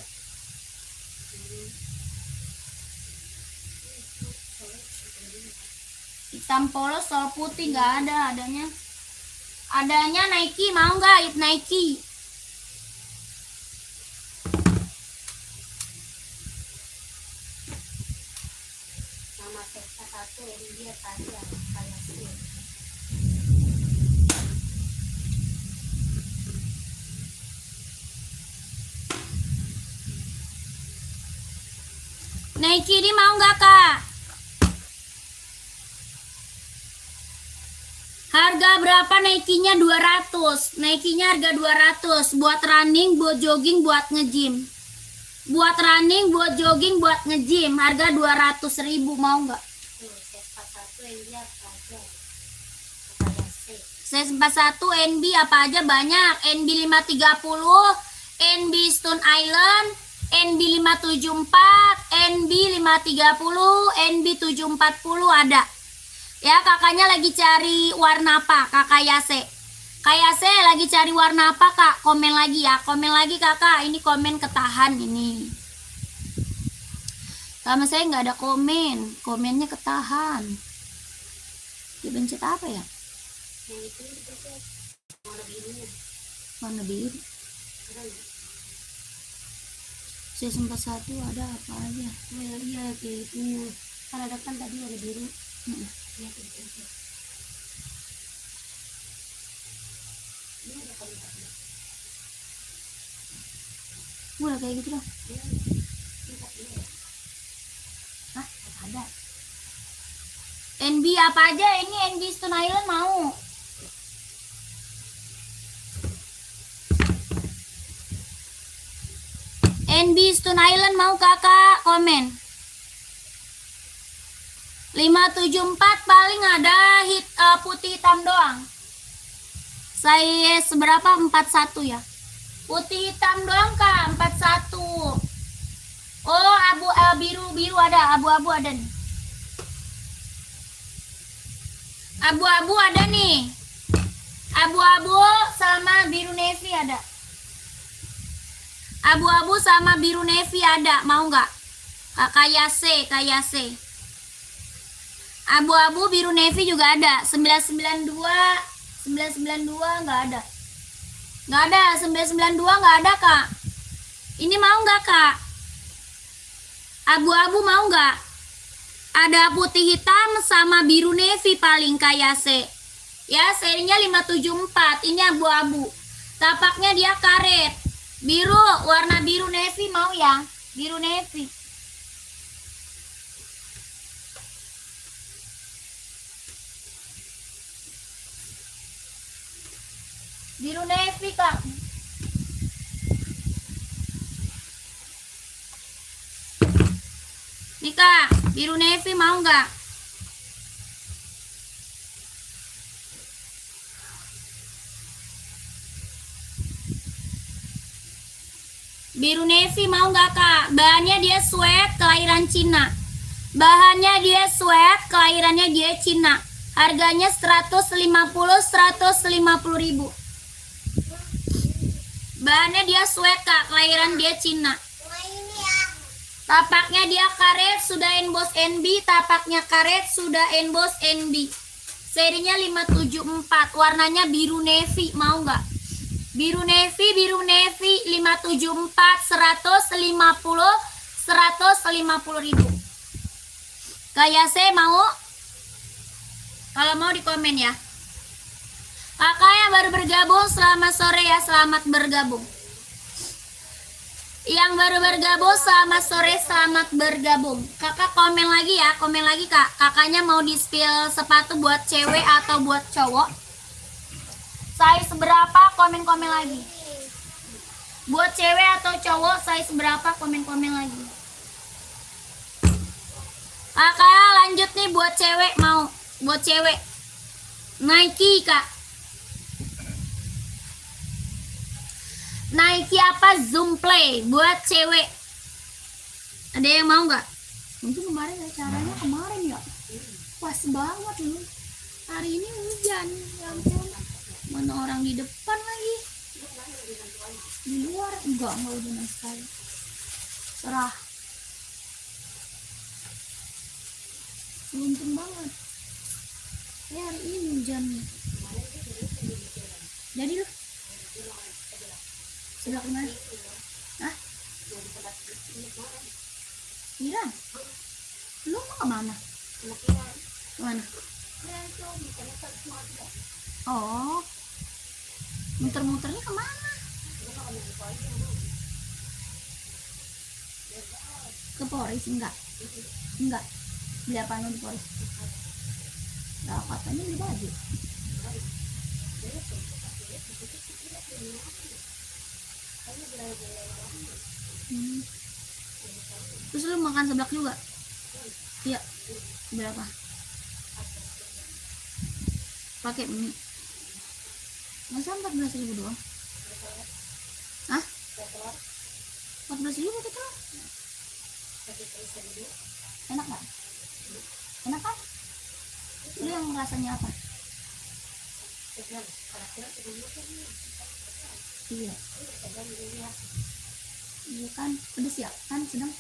A: Hitam polos, sol putih nggak ada. Adanya Nike, mau nggak Nike? Nike ini mau nggak kak? Harga berapa Nike-nya? 200. Nike-nya harga 200. Buat running, buat jogging, buat nge-gym. Buat running, buat jogging, buat nge-gym. Harga 200.000. Mau nggak? Size 41 NB apa aja banyak. NB 530, NB Stone Island, NB 574, NB 530, NB 740 ada. Ya, kakaknya lagi cari warna apa? Kakak Yase. Kak Yase lagi cari warna apa kak? Komen lagi ya. Komen lagi kakak. Ini komen ketahan ini. Sama saya nggak ada komen. Komennya ketahan. Dipencet apa ya? Warna biru. Saya sempat satu ada apa aja? Iya kayak itu. Kan ada kan tadi ada biru. Udah kayak gitu loh. Hah? Ada. NB apa aja? Ini NB Stone Island mau. NB Stone Island mau kakak? Komen. 574 paling ada putih hitam doang. Saya seberapa? 41 ya. Putih hitam doang kak, 41. Oh, biru ada, abu-abu ada nih. Abu-abu ada nih. Abu-abu sama biru navy ada. Abu-abu sama biru navy ada, mau nggak? Kayak C. Abu-abu biru navy juga ada. 992 nggak ada. Nggak ada, 992 nggak ada, Kak. Ini mau nggak, Kak? Abu-abu mau nggak? Ada putih hitam sama biru navy paling kayak C. Ya, serinya 574. Ini abu-abu. Tapaknya dia karet. Biru, warna biru navy mau ya? Biru navy. Biru navy, Kak. Nih, Kak, biru navy mau nggak? Biru navy mau nggak, Kak? Bahannya dia sweat kelahiran Cina. Bahannya dia sweat, kelahirannya dia Cina. Harganya 150 ribu. Bahannya dia sweat, Kak, kelahiran dia Cina. Tapaknya dia karet, sudah emboss NB. Tapaknya karet, sudah emboss NB. Serinya 574. Warnanya biru navy, mau nggak? Biru navy 574, 150 ribu. Kayak saya mau? Kalau mau di komen ya. Kakak yang baru bergabung, selamat sore ya, selamat bergabung. Yang baru bergabung, selamat sore, selamat bergabung. Kakak komen lagi ya, komen lagi, Kak. Kakaknya mau di spill sepatu buat cewek atau buat cowok? Size berapa? Komen-komen lagi. Buat cewek atau cowok, size berapa? Komen-komen lagi. Kakak lanjut nih buat cewek, mau buat cewek Nike, Kak. Nike apa? Zoom Play buat cewek. Ada yang mau nggak? Mungkin kemarin acaranya kemarin ya. Pas banget loh. Hari ini hujan. Ya ampun. Mana orang di depan lagi? Di luar enggak hujan sekali. Serah. Beruntung banget. Ya hari ini hujannya. Jadi loh. Sebelah kemana? Hah? Iran? Lu mau kemana? Kemana? Oh, muter-muternya kemana? Ke Polres? Enggak. Beli apa di Polres? Nah, katanya beli baju. Terus lu makan seblak juga? Iya. Berapa? Pakai mie. Masa 14.000 doang? Hah? 14.000 pakai telur? Enak gak? Enak kan? Lu yang rasanya apa? Iya. Iya kan, pedes ya? Kan sedang.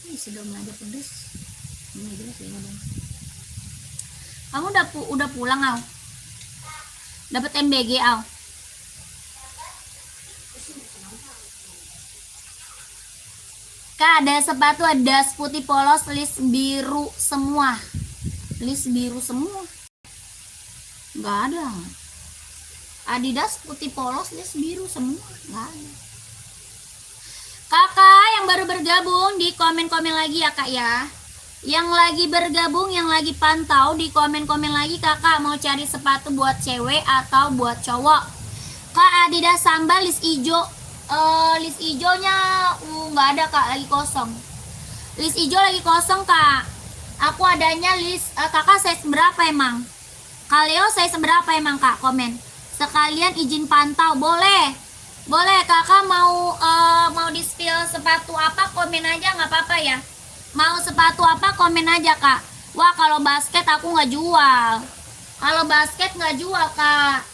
A: Ini sedang aja pedes. Ini jelas ya dong. Kamu udah pulang, Au? Dapat MBG, Au? Kak, ada sepatu Adidas putih polos list biru semua. List biru semua. Nggak ada. Adidas putih polos list biru semua. Nggak ada. Kakak yang baru bergabung di komen-komen lagi ya, Kak ya. Yang lagi bergabung, yang lagi pantau di komen-komen lagi, kakak mau cari sepatu buat cewek atau buat cowok. Kak, Adidas sambal list hijau. List hijaunya nggak ada, Kak, lagi kosong. List hijau lagi kosong, Kak. Aku adanya list kakak size berapa emang? Kaleo size berapa emang, Kak? Komen. Sekalian izin pantau, boleh. Boleh, kakak mau di spill sepatu apa, komen aja, nggak apa-apa ya. Mau sepatu apa, komen aja, Kak. Wah, kalau basket aku nggak jual. Kalau basket nggak jual, Kak.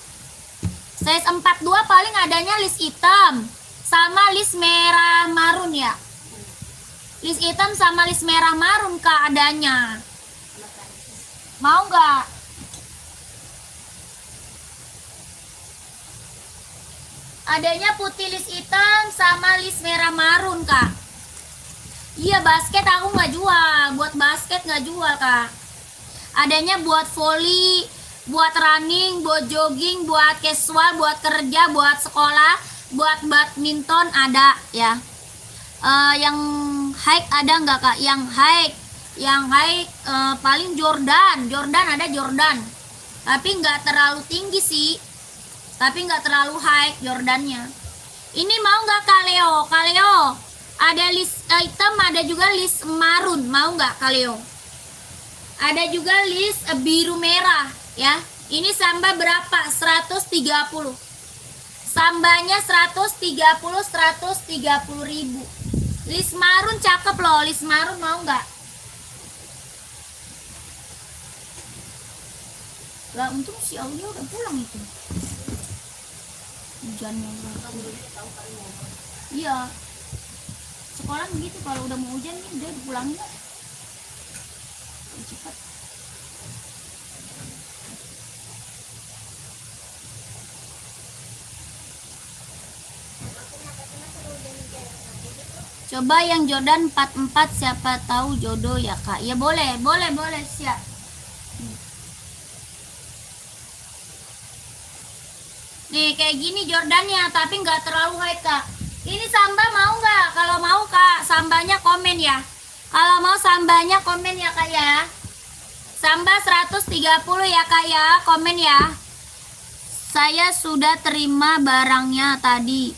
A: Size 42 paling adanya list hitam sama list merah marun ya. List hitam sama list merah marun, Kak, adanya. Mau nggak? Adanya putih list hitam sama list merah marun, Kak. Iya, basket aku nggak jual. Buat basket nggak jual, Kak. Adanya buat volley, buat running, buat jogging, buat casual, buat kerja, buat sekolah, buat badminton ada ya. Yang high ada nggak, Kak? Yang high paling Jordan ada Jordan, tapi nggak terlalu tinggi sih, tapi nggak terlalu high Jordannya. Ini mau nggak, Kaleo? Ada list hitam, ada juga list marun, mau nggak, Kaleo? Ada juga list biru merah ya. Ini samba berapa? 130. Sambanya 130 ribu. List marun cakep loh, list marun mau nggak? Lah untung si Aulia udah pulang itu. Hujannya iya. Sekolah begitu, kalau udah mau hujan nih udah dipulangin. Cepat. Coba yang Jordan 44, siapa tahu jodoh ya, Kak. Ya boleh siap. Nih kayak gini Jordannya, tapi nggak terlalu high, Kak. Ini samba mau nggak? Kalau mau, Kak, sambanya komen ya. Kalau mau sambanya komen ya, Kak ya. Samba 130 ya, Kak ya, komen ya. Saya sudah terima barangnya tadi.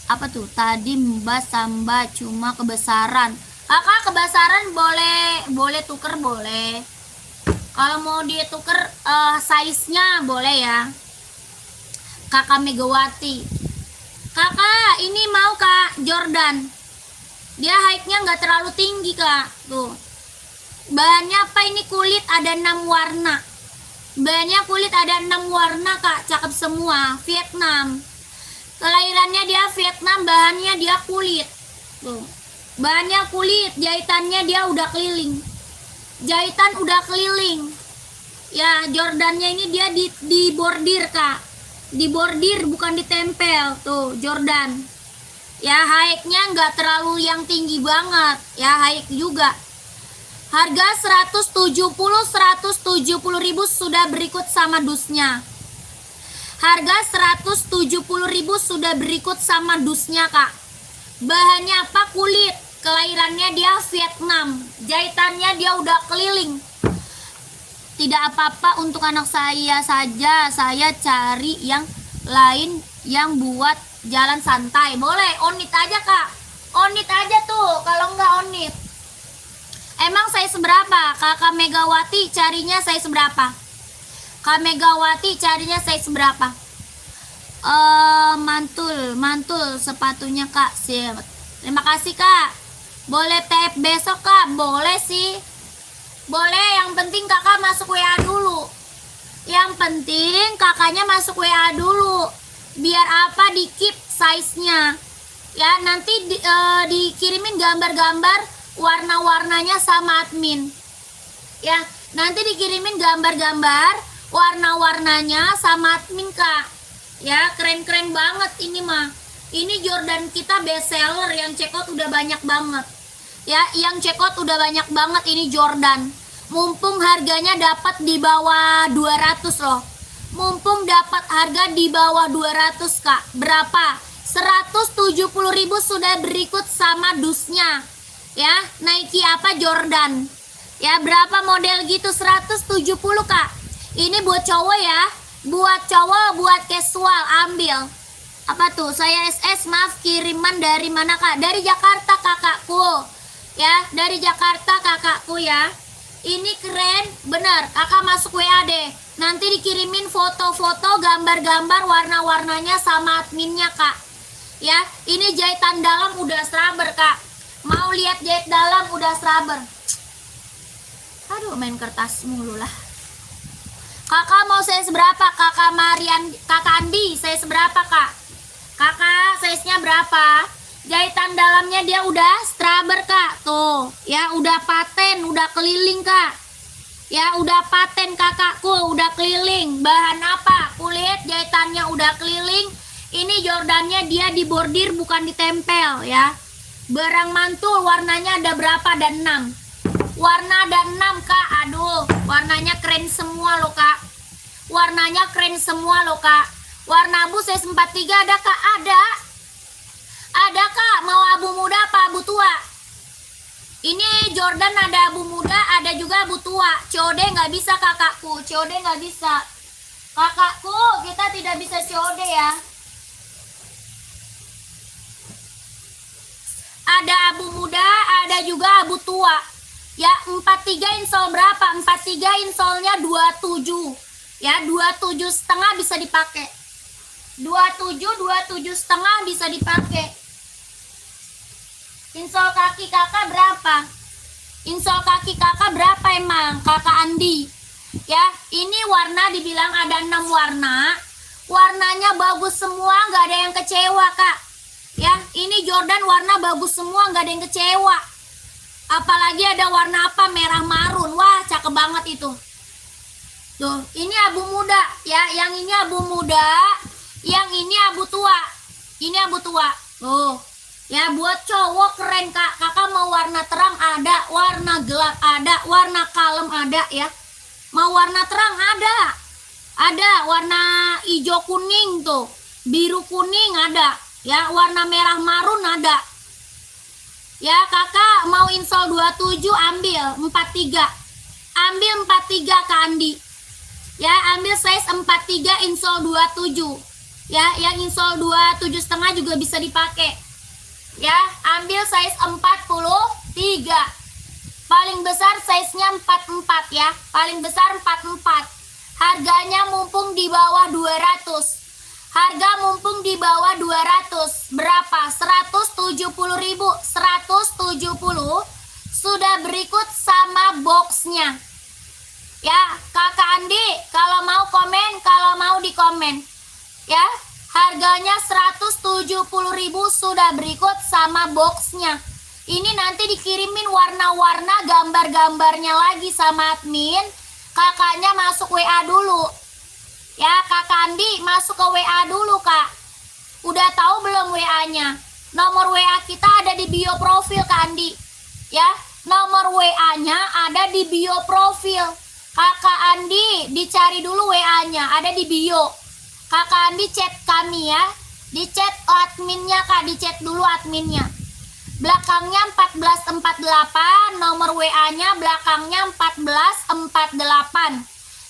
A: Apa tuh? Tadi Mbak samba cuma kebesaran. Kakak kebesaran boleh tuker, boleh. Kalau mau dia tuker size-nya boleh ya. Kakak Megawati. Kakak, ini mau, Kak, Jordan. Dia height-nya nggak terlalu tinggi, Kak. Tuh. Bahannya apa ini? Kulit ada 6 warna. Bahannya kulit ada 6 warna, Kak. Cakep semua. Vietnam. Kelahirannya dia Vietnam, bahannya dia kulit. Tuh. Bahannya kulit, jahitannya dia udah keliling. Jahitan udah keliling. Ya, Jordannya ini dia di bordir, Kak. Di bordir, bukan ditempel. Tuh, Jordan. Ya, high-nya nggak terlalu yang tinggi banget. Ya, high juga. Harga 170 ribu sudah berikut sama dusnya. Harga 170 ribu sudah berikut sama dusnya, Kak. Bahannya apa? Kulit. Kelahirannya dia Vietnam. Jahitannya dia udah keliling. Tidak apa-apa, untuk anak saya saja. Saya cari yang lain yang buat jalan santai. Boleh, onit aja, Kak. Onit aja tuh, kalau nggak onit. Emang size berapa? Kakak Megawati carinya size berapa? Kak Megawati carinya size berapa? Mantul sepatunya, Kak. Siap. Terima kasih, Kak. Boleh tap besok, Kak? Boleh sih. Boleh, yang penting kakak masuk WA dulu. Yang penting kakaknya masuk WA dulu. Biar apa, di keep size-nya. Ya, nanti dikirimin gambar-gambar warna-warnanya sama admin. Ya, nanti dikirimin gambar-gambar warna-warnanya sama admin, Kak. Ya, keren-keren banget ini mah. Ini Jordan kita best seller, yang checkout udah banyak banget. Ya, yang checkout udah banyak banget ini Jordan. Mumpung harganya dapat di bawah 200 loh. Mumpung dapat harga di bawah 200, Kak. Berapa? 170 ribu sudah berikut sama dusnya. Ya, Nike apa? Jordan. Ya, berapa model gitu? 170, Kak. Ini buat cowok ya. Buat cowok, buat casual, ambil. Apa tuh? Saya SS, maaf, kiriman dari mana, Kak? Dari Jakarta, kakakku. Ya, dari Jakarta, kakakku ya. Ini keren, bener. Kakak masuk WA deh. Nanti dikirimin foto-foto, gambar-gambar warna-warnanya sama adminnya, Kak. Ya, ini jahitan dalam udah rubber, Kak. Mau lihat jahit dalam udah rubber. Aduh, main kertas mulu lah. Kakak mau size berapa? Kakak Marian, Kakak Andi, size berapa kak? Kakak size-nya berapa? Jahitan dalamnya dia udah straber kak. Tuh ya, udah paten, udah keliling kak. Ya udah paten kakakku, udah keliling. Bahan apa? Kulit, jahitannya udah keliling. Ini Jordannya dia dibordir bukan ditempel ya. Barang mantul warnanya ada berapa? Ada 6. Warna ada 6 kak. Aduh, warnanya keren semua loh kak. Warnanya keren semua loh kak. Warna abu size 43 ada kak? Ada. Ada kak. Mau abu muda apa abu tua? Ini Jordan ada abu muda, ada juga abu tua. COD nggak bisa kakakku. COD nggak bisa. Kakakku, kita tidak bisa COD ya. Ada abu muda, ada juga abu tua. Ya, 43 insol berapa? 43 insolnya 27. Ya, 27 setengah bisa dipakai. 27 setengah bisa dipakai. Insol kaki kakak berapa? Insol kaki kakak berapa emang? Kakak Andi. Ya, ini warna dibilang ada 6 warna. Warnanya bagus semua, nggak ada yang kecewa kak. Ya, ini Jordan warna bagus semua, nggak ada yang kecewa. Apalagi ada warna apa? Merah marun. Wah, cakep banget itu. Tuh, ini abu muda ya. Yang ini abu muda, yang ini abu tua. Ini abu tua. Tuh. Ya, buat cowok keren kak. Kakak mau warna terang ada, warna gelap ada, warna kalem ada ya. Mau warna terang ada. Ada warna hijau kuning tuh. Biru kuning ada. Ya, warna merah marun ada. Ya, kakak mau insol 27 ambil 43. Ambil 43 Kak Andi. Ya, ambil size 43 insol 27. Ya, yang insol 27 setengah juga bisa dipakai. Ya, ambil size 43. Paling besar size-nya 44 ya. Paling besar 44. Harganya mumpung di bawah 200. Harga mumpung di bawah 200. Berapa? 170.000. 170. Sudah berikut sama boxnya. Ya, Kakak Andi, kalau mau komen, kalau mau di komen. Ya, harganya 170.000 sudah berikut sama boxnya. Ini nanti dikirimin warna-warna gambar-gambarnya lagi sama admin. Kakaknya masuk WA dulu. Ya, Kakak Andi masuk ke WA dulu, Kak. Udah tahu belum WA-nya? Nomor WA kita ada di bio profil, Kak Andi. Ya, nomor WA-nya ada di bio profil. Kakak Andi dicari dulu WA-nya, ada di bio. Kakak Andi chat kami ya. Di chat adminnya, Kak, di chat dulu adminnya. Belakangnya 1448, nomor WA-nya belakangnya 1448.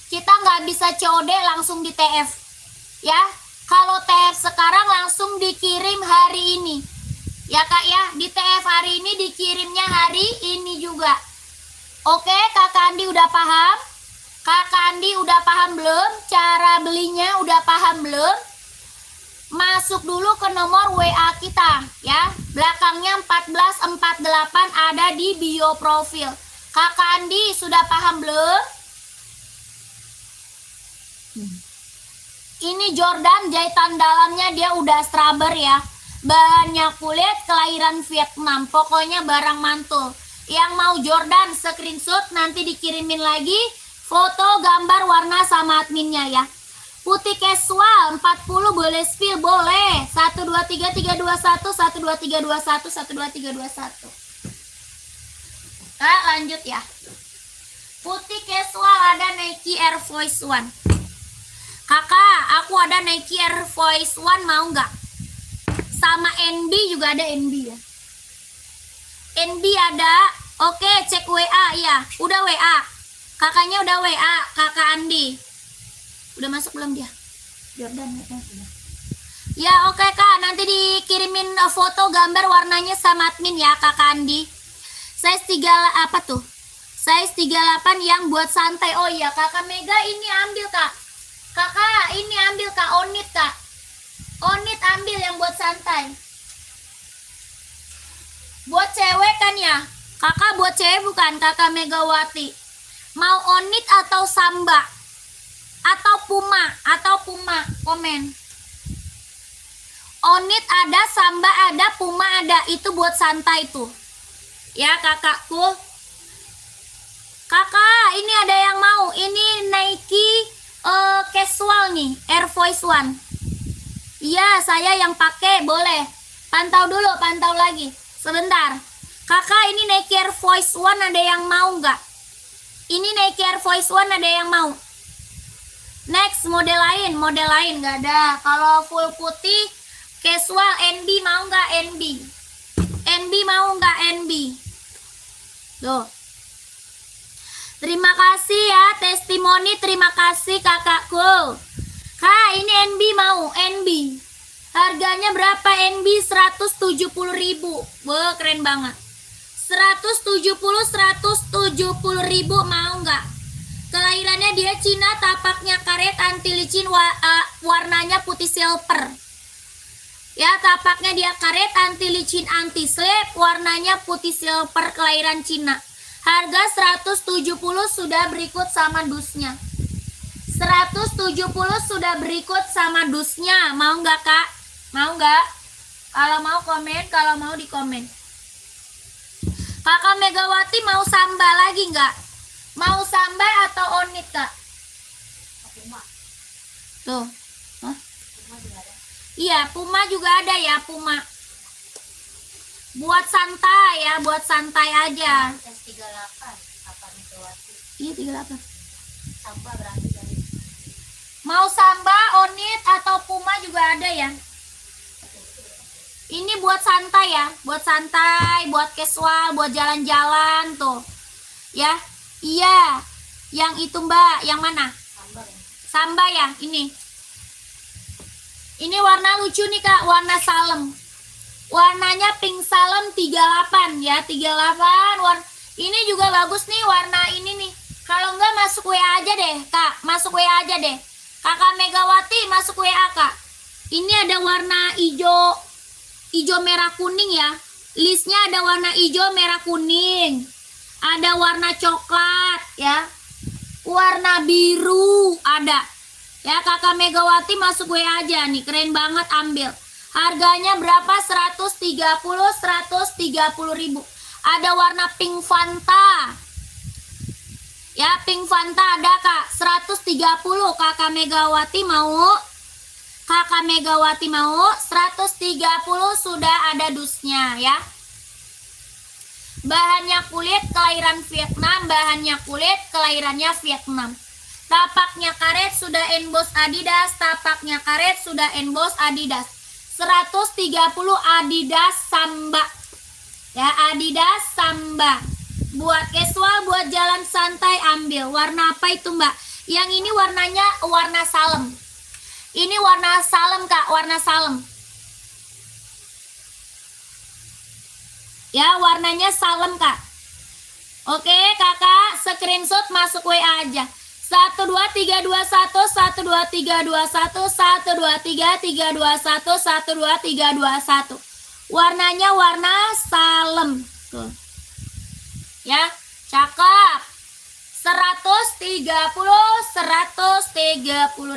A: Kita nggak bisa COD langsung di TF. Ya, kalau TF sekarang langsung dikirim hari ini. Ya Kak ya, di TF hari ini dikirimnya hari ini juga. Oke, Kakak Andi udah paham? Kakak Andi udah paham belum? Cara belinya udah paham belum? Masuk dulu ke nomor WA kita ya. Belakangnya 1448 ada di bio profil. Kakak Andi sudah paham belum? Ini Jordan jahitan dalamnya dia udah straber ya. Bahannya kulit kelahiran Vietnam. Pokoknya barang mantul. Yang mau Jordan screenshot nanti dikirimin lagi foto gambar warna sama adminnya ya. Putih casual 40 boleh spill boleh. 1 2 3 3 2 1 1 2 3 2 1 1 2 3 2 1. Lanjut ya. Putih casual ada Nike Air Force One. Kakak, aku ada Nike Air Force One mau nggak? Sama NB juga ada NB ya. NB ada. Oke, cek WA ya. Udah WA. Kakaknya udah WA, Kakak Andi. Udah masuk belum dia? Jordan ya, oke Kak, nanti dikirimin foto gambar warnanya sama admin ya, Kakak Andi. Size 3 apa tuh? Size 38 yang buat santai. Oh iya, Kakak Mega ini ambil, Kak. Kakak, ini ambil Kak, Onit Kak. Onit ambil yang buat santai. Buat cewek kan ya? Kakak buat cewek bukan? Kakak Megawati. Mau Onit atau Samba? atau Puma, komen. Onit ada, Samba ada, Puma ada, itu buat santai tuh. Ya kakakku. Kakak, ini ada yang mau. Ini Nike casual nih, Air Force One. Iya, saya yang pakai, boleh. Pantau dulu, pantau lagi. Sebentar. Kakak, ini Nike Air Force One ada yang mau nggak? Ini Nike Air Force One ada yang mau? Next, model lain nggak ada. Kalau full putih, casual, NB mau nggak NB? NB mau nggak NB? Tuh. Terima kasih ya, testimoni, terima kasih kakakku. Kak, ini NB mau, NB. Harganya berapa NB? 170.000. Wah, keren banget. 170 ribu, mau nggak? Kelahirannya dia Cina, tapaknya karet, anti licin, warnanya putih silver. Ya, tapaknya dia karet, anti licin, anti slip, warnanya putih silver, kelahiran Cina. Harga 170 sudah berikut sama dusnya. 170 sudah berikut sama dusnya. Mau nggak kak? Mau nggak? Kalau mau komen, kalau mau di komen. Kakak Megawati mau Samba lagi nggak? Mau Samba atau Onit kak? Puma. Tuh. Hah? Puma juga ada. Iya, Puma juga ada ya, Puma. Buat santai ya, buat santai aja. S38 apa Megawati? Iya 38. Samba berarti dari. Mau Samba, Onit atau Puma juga ada ya. Ini buat santai ya, buat santai, buat casual, buat jalan-jalan tuh. Ya. Iya. Yang itu Mbak, yang mana? Samba ya. Samba ya, ini. Ini warna lucu nih Kak, warna salem. Warnanya pink salem 38 ya, 38. Ini juga bagus nih warna ini nih. Kalau enggak masuk WA aja deh, Kak. Masuk WA aja deh. Kakak Megawati masuk WA, Kak. Ini ada warna hijau merah kuning ya. Listnya ada warna hijau merah kuning. Ada warna coklat ya. Warna biru ada. Ya, Kakak Megawati masuk WA aja nih. Keren banget, ambil. Harganya berapa? 130 ribu. Ada warna pink Fanta. Ya, pink Fanta ada Kak. 130. Kakak Megawati mau? Kakak Megawati mau? 130 sudah ada dusnya ya. Bahannya kulit, kelahiran Vietnam. Bahannya kulit, kelahirannya Vietnam. Tapaknya karet, sudah emboss Adidas. Tapaknya karet, sudah emboss Adidas. 130 Adidas Samba. Ya, Adidas Samba. Buat casual, buat jalan santai ambil. Warna apa itu Mbak? Yang ini warnanya warna salem. Ini warna salem Kak, warna salem. Ya, warnanya salem Kak. Oke Kakak, screenshot masuk WA aja. 12321 12321 123 321 12321. Warnanya warna salem. Tuh. Ya, cakep. 130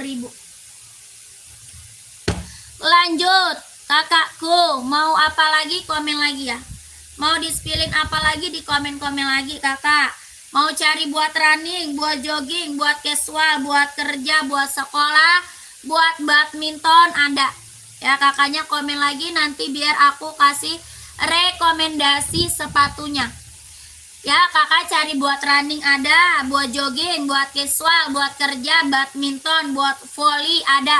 A: ribu. Lanjut, kakakku, mau apa lagi? Komen lagi ya. Mau di-spillin apa lagi? Di komen-komen lagi kakak. Mau cari buat running, buat jogging, buat casual, buat kerja, buat sekolah, buat badminton ada. Ya, kakaknya komen lagi nanti biar aku kasih rekomendasi sepatunya. Ya, kakak cari buat running ada, buat jogging, buat casual, buat kerja, badminton, buat volley ada.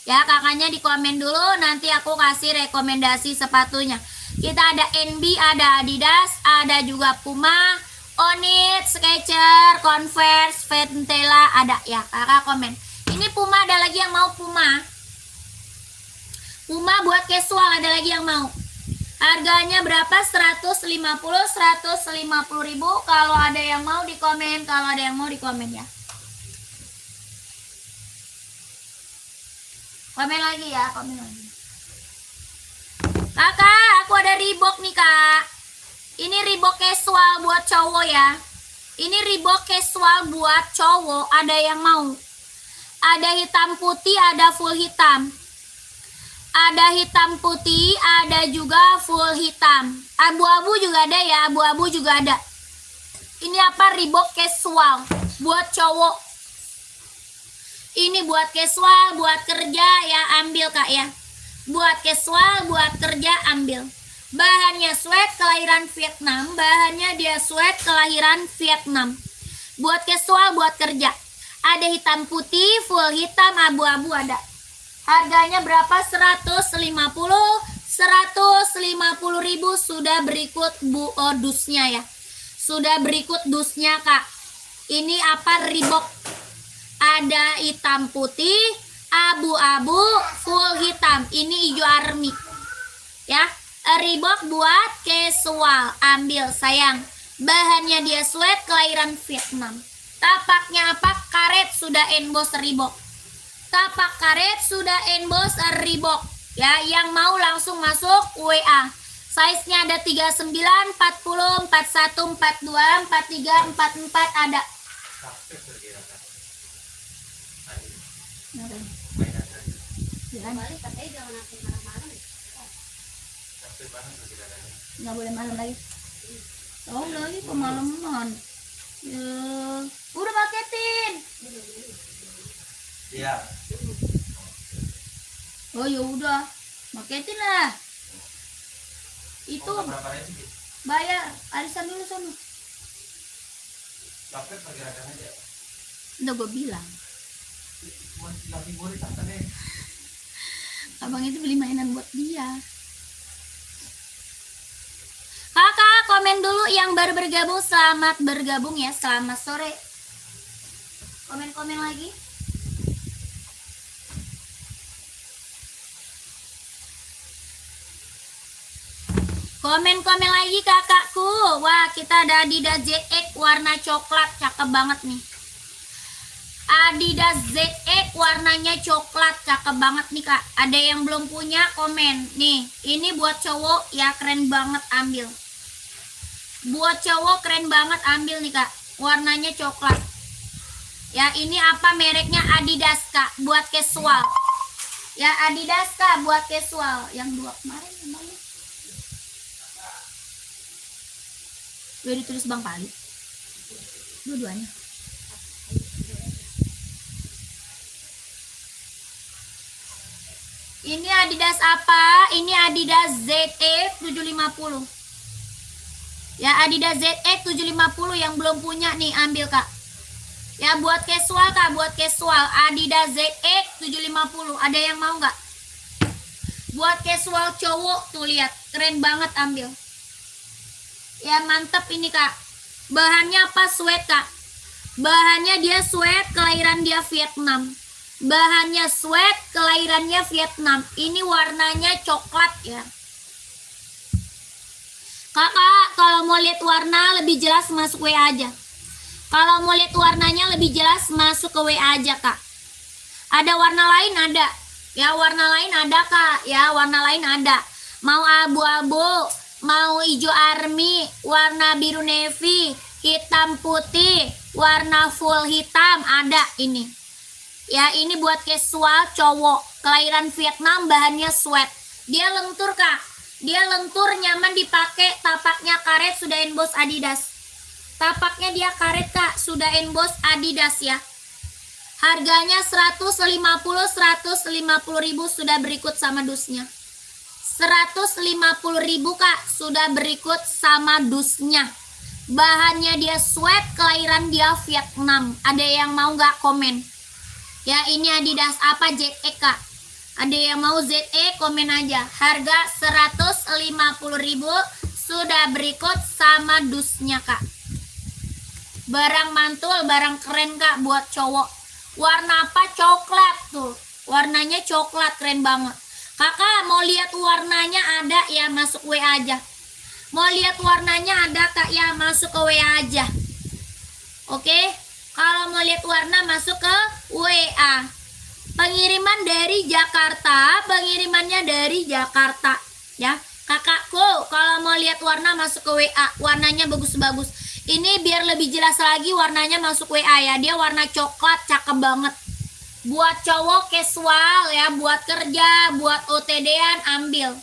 A: Ya, kakaknya di komen dulu nanti aku kasih rekomendasi sepatunya. Kita ada NB, ada Adidas, ada juga Puma, Onit, Skechers, Converse, Ventela ada ya. Kakak komen. Ini Puma, ada lagi yang mau Puma? Puma buat casual ada lagi yang mau? Harganya berapa? 150 ribu. Kalau ada yang mau di komen, kalau ada yang mau di komen ya. Komen lagi ya, komen lagi. Kakak, aku ada Reebok nih kak. Ini Reebok casual buat cowok ya. Ini Reebok casual buat cowok, ada yang mau? Ada hitam putih, ada full hitam. Ada hitam putih, ada juga full hitam. Abu-abu juga ada ya, abu-abu juga ada. Ini apa? Reebok casual buat cowok. Ini buat casual, buat kerja ya, ambil Kak ya. Buat casual, buat kerja ambil. Bahannya sweat kelahiran Vietnam, bahannya dia sweat kelahiran Vietnam. Buat casual, buat kerja. Ada hitam putih, full hitam, abu-abu ada. Harganya berapa? 150.000 sudah berikut dusnya ya. Sudah berikut dusnya Kak. Ini apa? Reebok. Ada hitam putih, abu-abu, full hitam. Ini hijau army. Ya. Reebok buat casual, ambil sayang. Bahannya dia sweat kelahiran Vietnam. Tapaknya apa? Karet sudah emboss Reebok. Tapak karet sudah emboss Reebok. Ya, yang mau langsung masuk WA. Size-nya ada 39, 40, 41, 42, 43, 44 ada. Nggak boleh malam lagi. Oh lagi kemalaman. Ya, udah paketin.
B: Iya.
A: Oh ya udah, paketin lah. Itu
B: Berapa range?
A: bayar arisan dulu sana.
B: Paket pergerakan aja.
A: Udah gue bilang.
B: Cuma 3.000 ditambah deh.
A: Abang itu beli mainan buat dia. Kakak komen dulu yang baru bergabung, selamat bergabung ya, selamat sore. Komen-komen lagi. Komen-komen lagi kakakku. Wah, kita ada Adidas ZX warna coklat, cakep banget nih. Adidas ZX warnanya coklat, cakep banget nih Kak. Ada yang belum punya, komen. Nih, ini buat cowok ya, keren banget, ambil. Buat cowok keren banget, ambil nih Kak. Warnanya coklat. Ya, ini apa mereknya? Adidas Kak, buat casual. Ya, Adidas Kak, buat casual. Yang dua kemarin emangnya. Udah ditulis Bang Pali. Dua-duanya. Ini Adidas apa? Ini Adidas ZX 750. Ya, Adidas ZX 750 yang belum punya nih, ambil Kak. Ya, buat casual Kak, buat casual. Adidas ZX 750. Ada yang mau nggak? Buat casual cowok tuh, lihat, keren banget, ambil. Ya, mantep ini Kak. Bahannya apa? Sweat Kak. Bahannya dia sweat, kelahiran dia Vietnam. Bahannya sweat, kelahirannya Vietnam. Ini warnanya coklat ya. Kakak, kalau mau lihat warna lebih jelas masuk WA aja. Kalau mau lihat warnanya lebih jelas masuk ke WA aja Kak. Ada warna lain ada. Ya, warna lain ada Kak. Ya, warna lain ada. Mau abu-abu, mau hijau army, warna biru navy, hitam putih, warna full hitam ada ini. Ya, ini buat casual cowok, kelahiran Vietnam, bahannya sweat. Dia lentur Kak. Dia lentur, nyaman dipakai, tapaknya karet, sudah emboss Adidas. Tapaknya dia karet Kak, sudah emboss Adidas ya. Harganya 150.000 sudah berikut sama dusnya. 150.000 Kak, sudah berikut sama dusnya. Bahannya dia sweat, kelahiran dia Vietnam. Ada yang mau nggak, komen? Ya, ini Adidas apa? ZX Kak. Ada yang mau ZX, komen aja. Harga 150.000 sudah berikut sama dusnya Kak. Barang mantul, barang keren Kak buat cowok. Warna apa? Coklat tuh. Warnanya coklat, keren banget. Kakak mau lihat warnanya ada ya, masuk WA aja. Mau lihat warnanya ada Kak ya, masuk ke WA aja. Oke? Kalau mau lihat warna masuk ke WA. Pengiriman dari Jakarta, pengirimannya dari Jakarta ya. Kakakku, kalau mau lihat warna masuk ke WA, warnanya bagus-bagus. Ini biar lebih jelas lagi warnanya masuk WA ya. Dia warna coklat, cakep banget. Buat cowok casual ya, buat kerja, buat OTD-an ambil.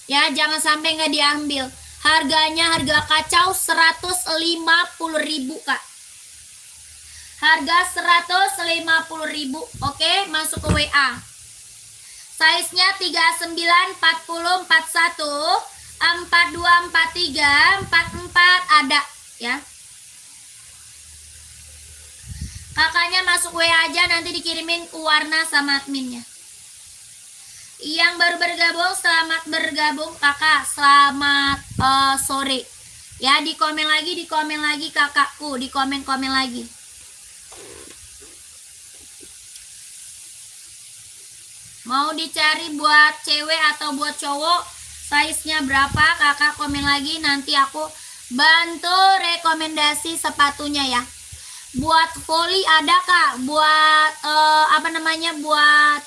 A: Ya, jangan sampai nggak diambil. Harganya harga kacau 150.000 Kak. Harga 150.000. Oke, masuk ke WA. Size-nya 39, 40, 41, 42, 43, 44 ada ya. Kakaknya masuk WA aja, nanti dikirimin ke warna sama adminnya. Yang baru bergabung, selamat bergabung kakak. Selamat sore. Ya, di komen lagi kakakku, di komen lagi. Mau dicari buat cewek atau buat cowok, size-nya berapa kakak komen lagi, nanti aku bantu rekomendasi sepatunya ya. Buat volley ada kak, buat buat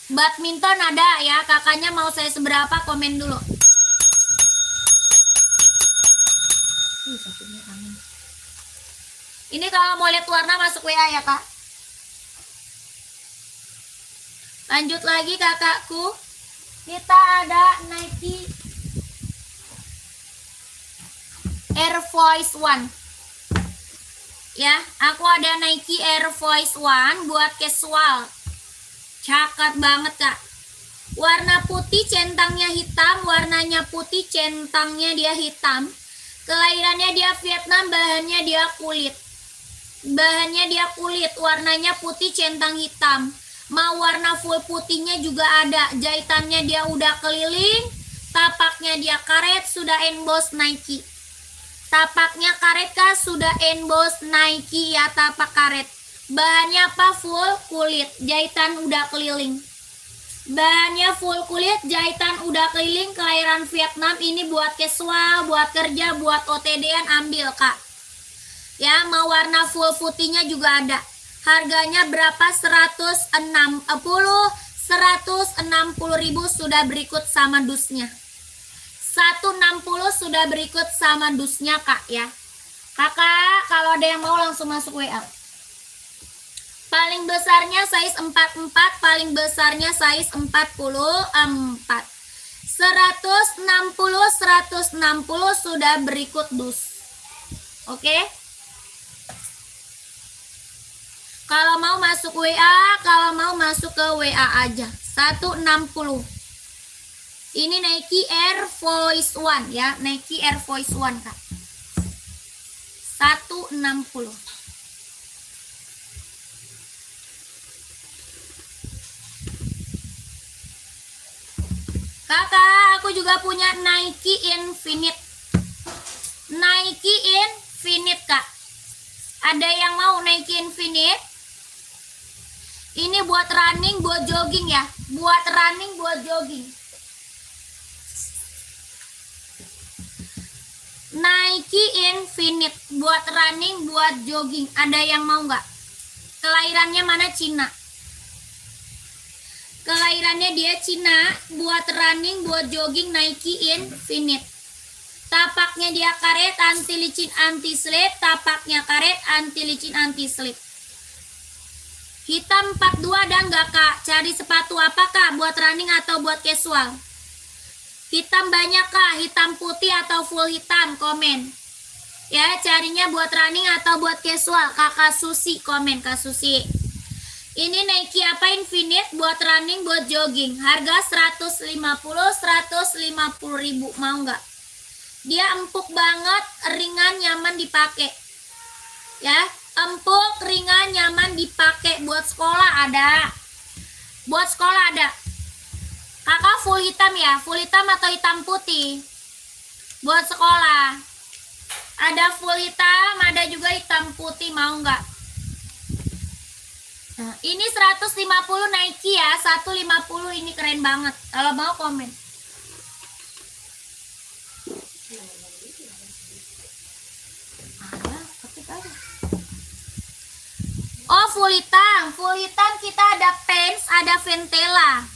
A: badminton ada ya. Kakaknya mau saya seberapa, komen dulu. Ini kalau mau lihat warna masuk WA ya kak. Lanjut lagi kakakku. Kita ada Nike Air Force One. Ya, aku ada Nike Air Force One buat casual. Cakep banget kak. Warna putih, centangnya hitam. Warnanya putih, centangnya dia hitam. Kelahirannya dia Vietnam, bahannya dia kulit. Bahannya dia kulit, warnanya putih, centang hitam. Mau warna full putihnya juga ada. Jahitannya dia udah keliling. Tapaknya dia karet, sudah emboss Nike. Tapaknya karet kah, sudah emboss Nike ya, tapak karet. Bahannya apa? Full kulit, jahitan udah keliling. Bahannya full kulit, jahitan udah keliling, kelahiran Vietnam. Ini buat casual, buat kerja, buat OTD-an ambil kak. Ya, mau warna full putihnya juga ada. Harganya berapa? 160.000 sudah berikut sama dusnya. 160 sudah berikut sama dusnya kak ya. Kakak, kalau ada yang mau langsung masuk WA. Paling besarnya size 44, paling besarnya size 44. 160 sudah berikut dus. Oke? Kalau mau masuk WA, kalau mau masuk ke WA aja. 160. Ini Nike Air Force One ya, Nike Air Force One kak. 160. Kakak, aku juga punya Nike Infinite. Nike Infinite kak. Ada yang mau Nike Infinite? Ini buat running, buat jogging ya. Buat running, buat jogging. Nike Infinite buat running, buat jogging. Ada yang mau nggak? Kelahirannya mana? Cina. Kelahirannya dia Cina, buat running, buat jogging Nike Infinite. Tapaknya dia karet, anti licin, anti slip. Tapaknya karet, anti licin, anti slip. Hitam 42 ada nggak kak? Cari sepatu apa kak? Buat running atau buat casual? Hitam banyak kak? Hitam putih atau full hitam? Komen. Ya, carinya buat running atau buat casual? Kakak Susi komen, kak Susi. Ini Nike apa Infinite buat running, buat jogging. Harga 150.000. Mau nggak? Dia empuk banget, ringan, nyaman dipakai. Ya, empuk, ringan, nyaman dipakai. Buat sekolah ada. Buat sekolah ada. Kakak full hitam ya? Full hitam atau hitam putih? Buat sekolah. Ada full hitam, ada juga hitam putih. Mau nggak? Nah, ini 150 Nike ya, 150 ini keren banget. Kalau mau komen. Oh, full hitam. Full hitam kita ada pants, ada Ventela.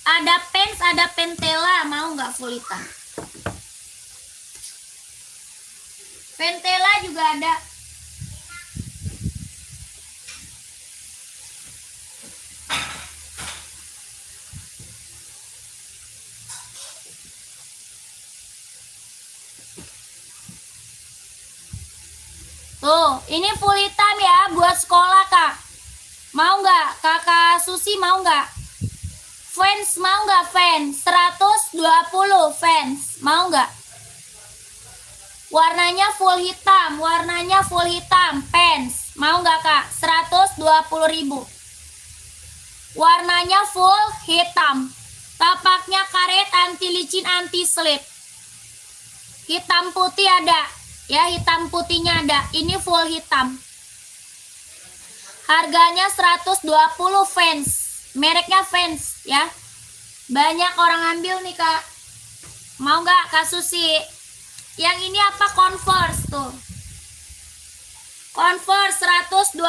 A: Ada pants, ada Ventela. Mau nggak full hitam? Ventela juga ada. Tuh, ini full hitam ya buat sekolah kak. Mau nggak? Kakak Susi mau nggak? Fans mau nggak fans? 120 fans. Mau nggak? Warnanya full hitam. Warnanya full hitam. Fans. Mau nggak kak? 120.000. Warnanya full hitam. Tapaknya karet, anti licin, anti slip. Hitam putih ada. Ya, hitam putihnya ada. Ini full hitam. Harganya 120 fans. Mereknya fans ya. Banyak orang ambil nih kak. Mau nggak Kak Susi? Yang ini apa? Converse tuh. Converse 120.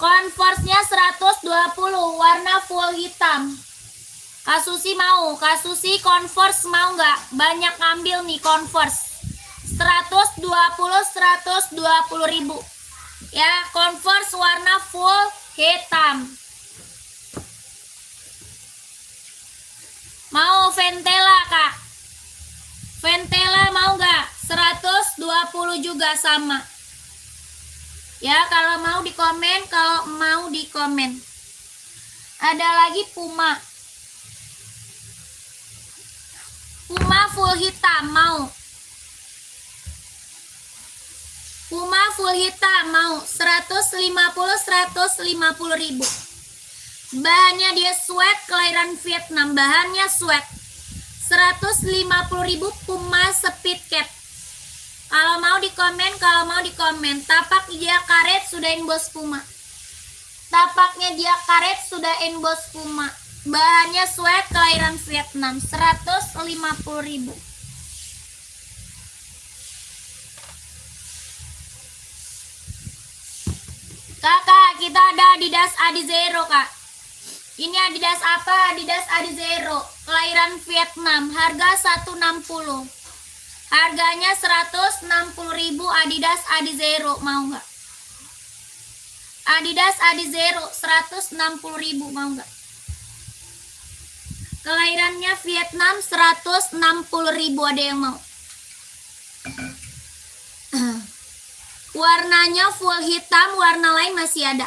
A: Converse-nya 120. Warna full hitam. Kak Susi mau? Kak Susi Converse mau nggak? Banyak ambil nih Converse. 120.000. Ya, Converse warna full hitam. Mau Ventela kak? Ventela mau nggak? 120 juga sama. Ya, kalau mau di komen, kalau mau di komen. Ada lagi Puma. Puma full hitam mau? Puma full hitam mau? 150.000. Bahannya dia sweat, kelahiran Vietnam. Bahannya sweat. 150.000 Puma speed cap. Kalau mau di komen, kalau mau di komen. Tapak dia karet sudah emboss Puma. Tapaknya dia karet sudah emboss Puma. Bahannya sweat, kelahiran Vietnam. 150.000. Kakak, kita ada Adidas Adizero kak. Ini Adidas apa? Adidas Adizero. Kelahiran Vietnam. Harga 160. Harganya 160.000 Adidas Adizero. Mau nggak? Adidas Adizero 160.000. Mau nggak? Kelahirannya Vietnam. 160.000. Ada yang mau? Warnanya full hitam, warna lain masih ada.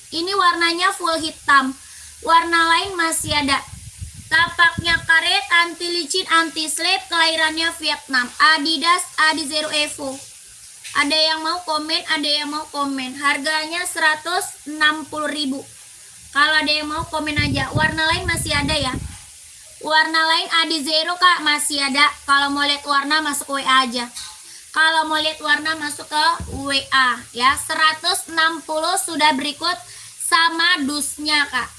A: Ini warnanya full hitam, warna lain masih ada. Tapaknya karet, anti licin, anti slip, kelahirannya Vietnam. Adidas Adizero Evo. Ada yang mau komen, ada yang mau komen. Harganya 160.000. Kalau ada yang mau komen aja. Warna lain masih ada ya. Warna lain Adizero kak masih ada. Kalau mau lihat warna masuk WA aja. Kalau mau lihat warna masuk ke WA ya. 160 sudah berikut sama dusnya kak.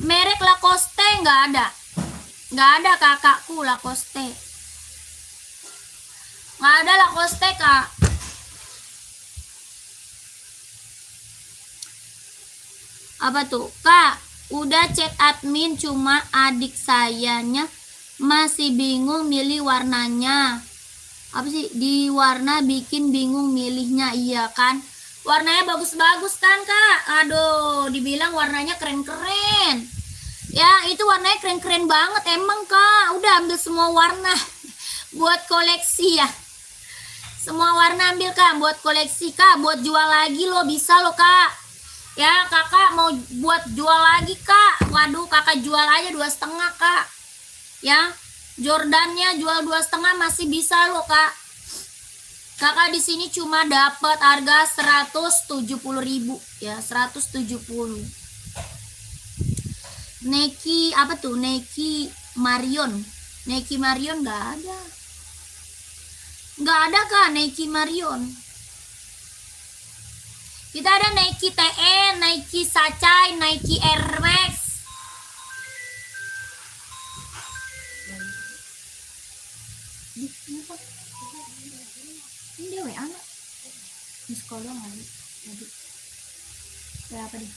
A: Merek Lacoste nggak ada. Nggak ada kakakku Lacoste. Nggak ada Lacoste kak. Apa tuh? Kak, udah chat admin, cuma adik sayanya masih bingung milih warnanya. Apa sih? Di warna bikin bingung milihnya. Iya kan? Warnanya bagus-bagus kan kak? Aduh, dibilang warnanya keren-keren. Ya, itu warnanya keren-keren banget emang kak. Udah ambil semua warna buat koleksi ya. Semua warna ambil kak buat koleksi kak. Buat jual lagi lo bisa lo kak. Ya kakak mau buat jual lagi kak. Waduh, kakak jual aja 2,5 kak. Ya, Jordannya jual 2,5 masih bisa lo kak. Kakak di sini cuma dapat harga 170.000 ya, 170. Nike apa tuh? Nike Marion. Nike Marion nggak ada. Nggak ada kak Nike Marion. Kita ada Nike TN, Nike Sacai, Nike Air Max. Ini dia WA nggak? Di sekolah nggak? Jadi berapa deh?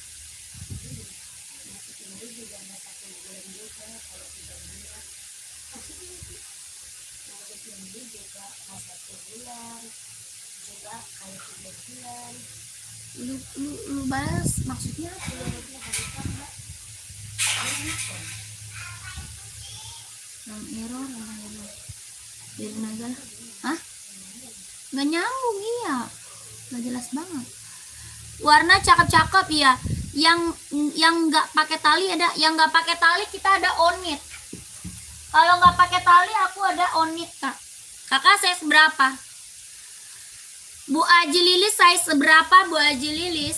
A: Lu balas maksudnya apa? Error. Biarin aja lah. Hah? Nggak nyambung, iya. Nggak jelas banget. Warna cakep-cakep ya. Yang nggak pakai tali ada, yang nggak pakai tali kita ada onit. Kalau nggak pakai tali aku ada onit kak. Kakak size berapa? Bu Aji Lilis size berapa Bu Aji Lilis?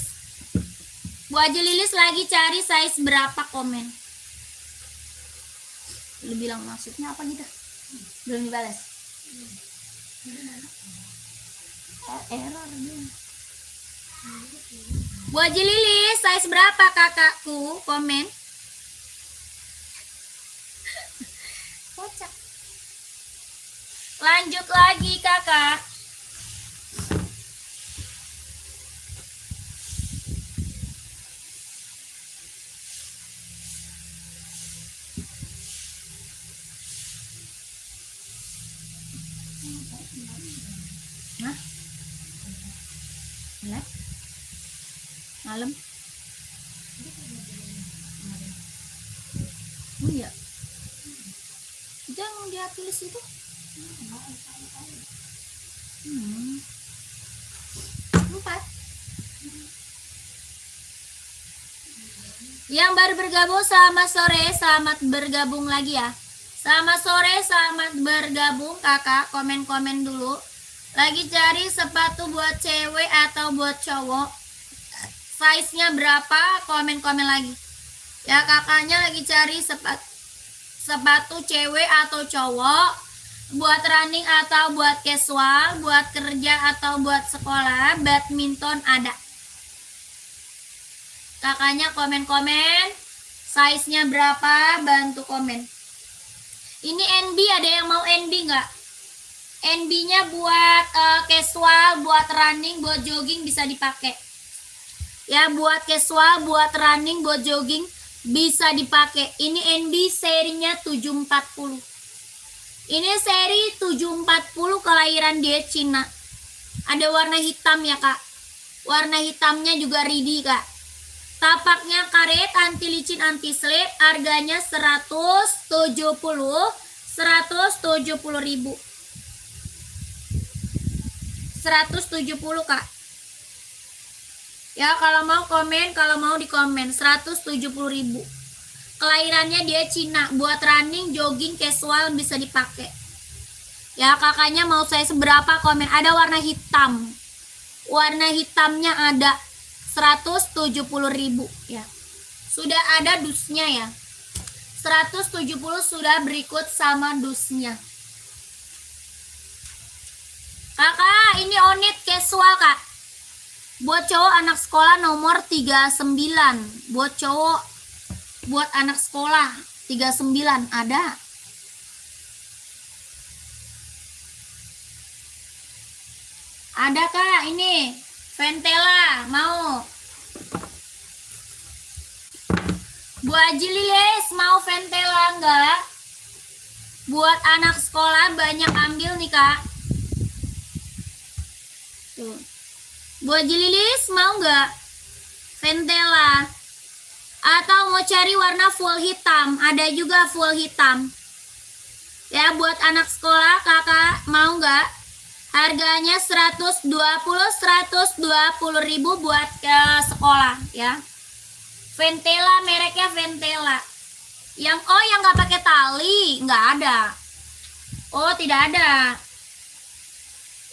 A: Bu Aji Lilis lagi cari size berapa, komen. Lu bilang maksudnya apa gitu? Belum dibalas. Error dia. Bu Aji Lilis size berapa kakakku? Komen. Kocak. Lanjut lagi kakak. Nah, malam. Oh iya. Itu yang dia tulis itu. Empat. Yang baru bergabung selamat sore, selamat bergabung lagi ya. Selamat sore, selamat bergabung kakak. Komen-komen dulu. Lagi cari sepatu buat cewek atau buat cowok? Size-nya berapa? Komen-komen lagi. Ya kakaknya lagi cari sepatu cewek atau cowok, buat running atau buat casual, buat kerja atau buat sekolah, badminton ada. Kakaknya komen-komen, size-nya berapa, bantu komen. Ini NB, ada yang mau NB nggak? NB-nya buat casual, buat running, buat jogging bisa dipakai. Ya, buat casual, buat running, buat jogging bisa dipakai. Ini NB serinya 740. Ini seri 740 kelahiran dia Cina. Ada warna hitam ya kak. Warna hitamnya juga ready kak. Tapaknya karet, anti licin, anti slip. Harganya 170 ribu. 170 kak. Ya kalau mau komen, kalau mau di komen 170 ribu. Kelahirannya dia Cina, buat running, jogging, casual bisa dipakai. Ya kakaknya mau saya seberapa, komen. Ada warna hitam. Warna hitamnya ada 170 ribu ya. Sudah ada dusnya ya. 170 sudah berikut sama dusnya. Kakak, ini onit casual kak. Buat cowok anak sekolah nomor 39. Buat cowok, buat anak sekolah 39 ada. Ada kak, ini Ventela mau. Bu Aji Lilis mau Ventela enggak? Buat anak sekolah banyak ambil nih kak. Tuh. Bu Aji Lilis mau enggak? Ventela. Atau mau cari warna full hitam, ada juga full hitam. Ya buat anak sekolah kakak mau enggak? Harganya 120 ribu buat ke sekolah ya. Ventela, mereknya Ventela. Yang yang nggak pakai tali nggak ada. Oh tidak ada.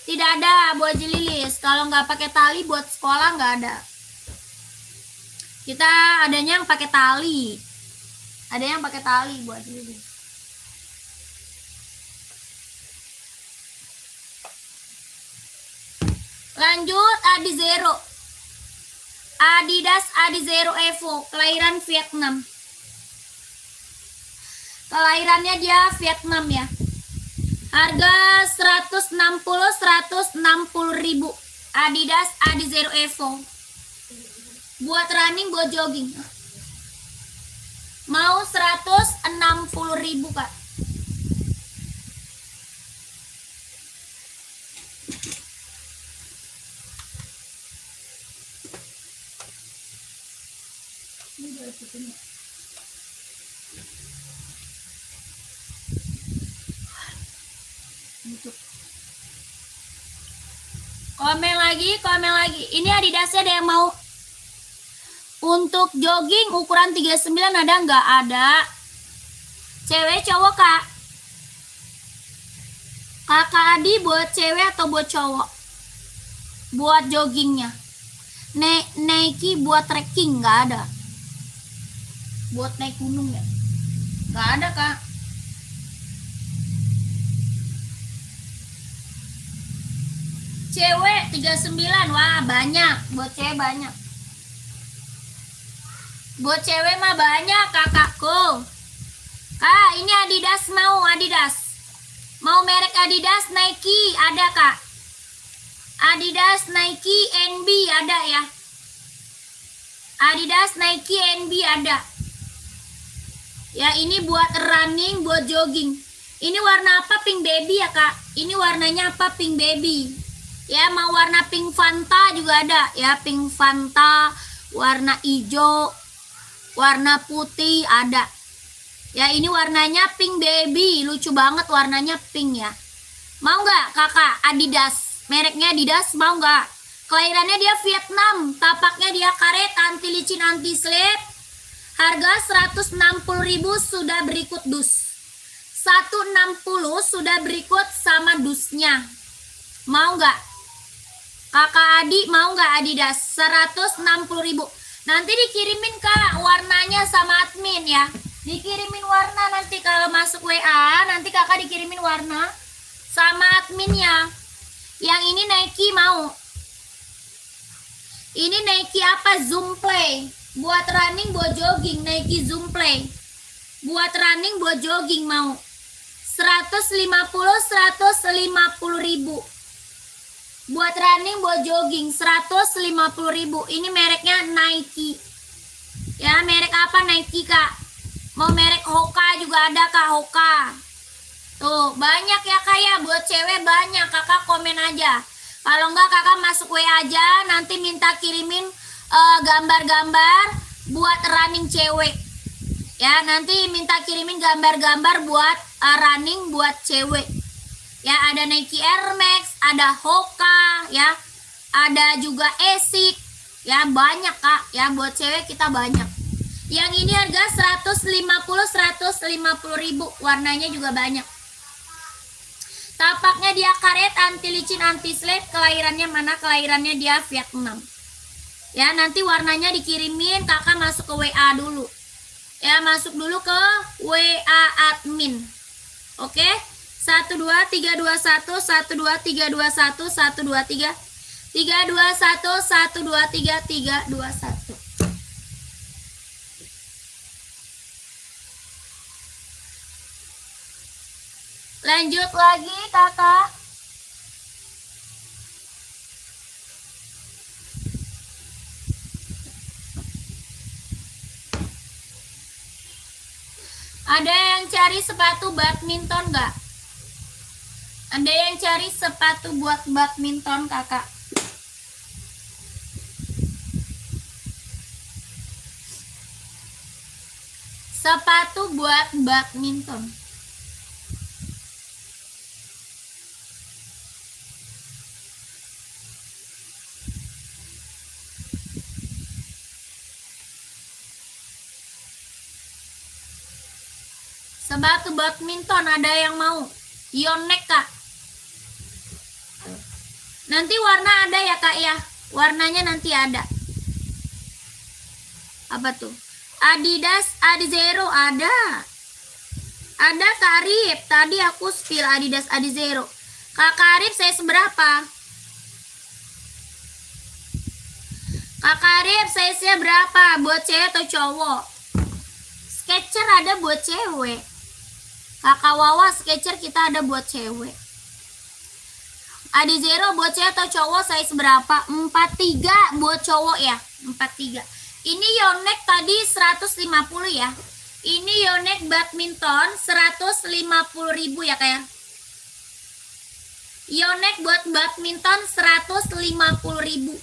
A: Tidak ada buat Haji Lilis. Kalau nggak pakai tali buat sekolah nggak ada. Kita adanya yang pakai tali. Ada yang pakai tali buat Haji Lilis. Lanjut Adi Zero. Adidas Adi Zero Evo, kelahiran Vietnam. Kelahirannya dia Vietnam ya. Harga 160 ribu. Adidas Adi Zero Evo. Buat running, buat jogging. Mau 160 ribu kak. tutupnya. Tutup. Komen lagi. Ini Adidasnya ada yang mau? Untuk jogging ukuran 39 ada nggak? Ada. Cewek cowok kak? Kakak Adi buat cewek atau buat cowok? Buat joggingnya. Nike buat trekking nggak ada. Buat naik gunung ya? Nggak ada kak. Cewek 39, wah banyak. Buat cewek banyak. Buat cewek mah banyak kakakku. Kak, ini Adidas mau Adidas. Mau merek Adidas Nike ada kak. Adidas Nike NB ada ya. Adidas Nike NB ada. Ya ini buat running, buat jogging. Ini warna apa? Pink baby ya kak. Ini warnanya apa? Pink baby. Ya mau warna pink Fanta juga ada ya, pink Fanta, warna hijau, warna putih ada. Ya ini warnanya pink baby, lucu banget warnanya pink ya. Mau nggak kakak Adidas? Mereknya Adidas mau nggak? Kelahirannya dia Vietnam, tapaknya dia karet, anti licin, anti slip. Harga 160.000 sudah berikut dus. 160 sudah berikut sama dusnya. Mau nggak? Kakak Adi mau nggak Adidas? 160.000. Nanti dikirimin kak warnanya sama admin ya. Dikirimin warna nanti kalau masuk WA. Nanti kakak dikirimin warna sama adminnya. Yang ini Nike mau. Ini Nike apa? Zoom Play. Buat running, buat jogging. Nike Zoom Play. Buat running, buat jogging mau. 150.000. Buat running, buat jogging 150.000. Ini mereknya Nike. Ya, merek apa Nike, Kak? Mau merek Hoka juga ada, Kak, Hoka. Tuh, banyak ya, Kak ya. Buat cewek banyak. Kakak komen aja. Kalau enggak kakak masuk WA aja, nanti minta kirimin gambar-gambar buat running cewek. Ya, nanti minta kirimin gambar-gambar buat running buat cewek. Ya, ada Nike Air Max, ada Hoka, ya. Ada juga Asics. Ya, banyak, Kak. Ya, buat cewek kita banyak. Yang ini harga 150.000, warnanya juga banyak. Tapaknya dia karet, anti licin, anti slip. Kelahirannya mana? Kelahirannya dia Vietnam. Ya, nanti warnanya dikirimin, kakak masuk ke WA dulu. Ya, masuk dulu ke WA admin. Oke? 12321 12321 123 321 123 321. Lanjut lagi kakak. Ada yang cari sepatu badminton nggak? Ada yang cari sepatu buat badminton kakak? Sepatu buat badminton. Sepatu badminton ada yang mau? Yonex kak. Nanti warna ada ya kak ya. Warnanya nanti ada. Apa tuh? Adidas Adizero ada. Ada Kak Arif. Tadi aku spill Adidas Adizero. Kak Arif saya seberapa? Kak Arif size-nya berapa? Buat cewek atau cowok? Sketcher ada buat cewek. Kakak Wawa Sketcher kita ada buat cewek. Adizero buat cewek atau cowok size berapa? 43 buat cowok ya. 43. Ini Yonex tadi 150 ya. Ini Yonex badminton 150.000 ya kayak. Yonex buat badminton 150.000.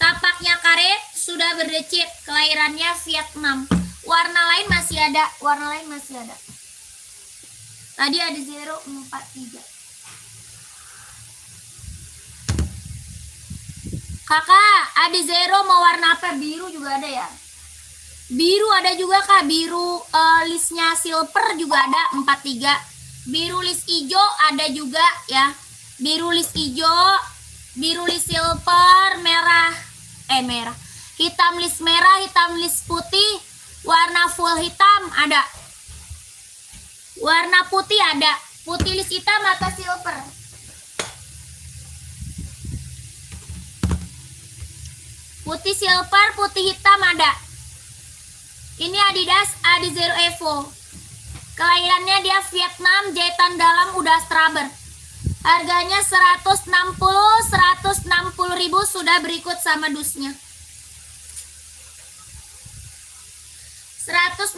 A: Tapaknya karet, sudah berdecit, kelahirannya Vietnam. Warna lain masih ada, Tadi ada 043. Kakak, ada 0 mau warna apa? Biru juga ada ya? Biru ada juga kak, biru listnya silver juga ada 43. Biru list hijau ada juga ya. Biru list hijau, biru list silver, merah. Hitam list merah, hitam list putih, warna full hitam ada. Warna putih ada. Putih list hitam atau silver? Putih silver, putih hitam ada. Ini Adidas Adizero Evo. Kelahirannya dia Vietnam, jahitan dalam udah straber. Harganya 160 ribu sudah berikut sama dusnya. 160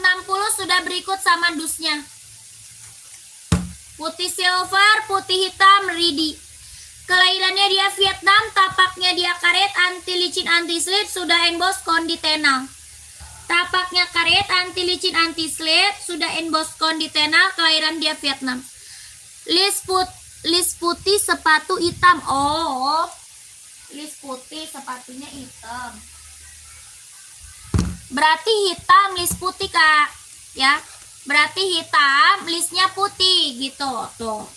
A: sudah berikut sama dusnya. Putih silver, putih hitam, ready. Kelahirannya dia Vietnam, tapaknya dia karet, anti licin, anti slip, sudah emboss konditenal. Tapaknya karet, anti licin, anti slip, sudah emboss konditenal, kelahiran dia Vietnam. List putih, sepatu hitam. Oh, list putih, sepatunya hitam. Berarti hitam, list putih kak, ya. Berarti hitam, listnya putih gitu, tuh.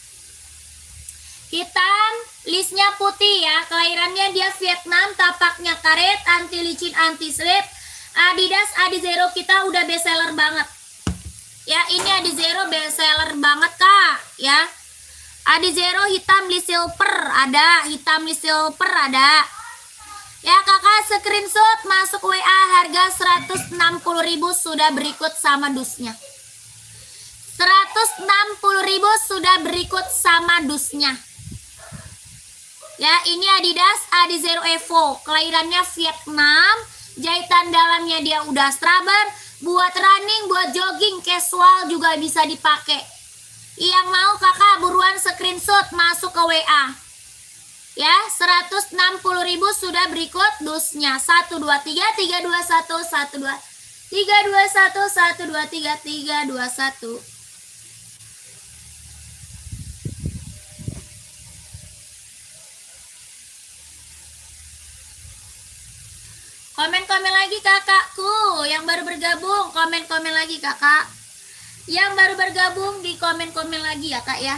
A: Hitam, listnya putih ya. Kelahirannya dia Vietnam, tapaknya karet, anti licin, anti slip. Adidas Adizero kita udah best seller banget. Ya, ini Adizero best seller banget kak, ya. Adizero hitam list silver ada, hitam list silver ada. Ya kakak, screenshot masuk WA, harga 160 ribu sudah berikut sama dusnya. 160 ribu sudah berikut sama dusnya. Ya, ini Adidas Adizero Evo, kelahirannya Vietnam, jahitan dalamnya dia udah straber, buat running, buat jogging, casual juga bisa dipakai. Yang mau kakak buruan screenshot masuk ke WA. Ya, 160 ribu sudah berikut dusnya. 1 2 3 3 2 1 1 2 3 2 1 1 2 3 3 2 1. Komen-komen lagi kakakku yang baru bergabung, komen-komen lagi kakak. Yang baru bergabung di komen-komen lagi ya kak ya.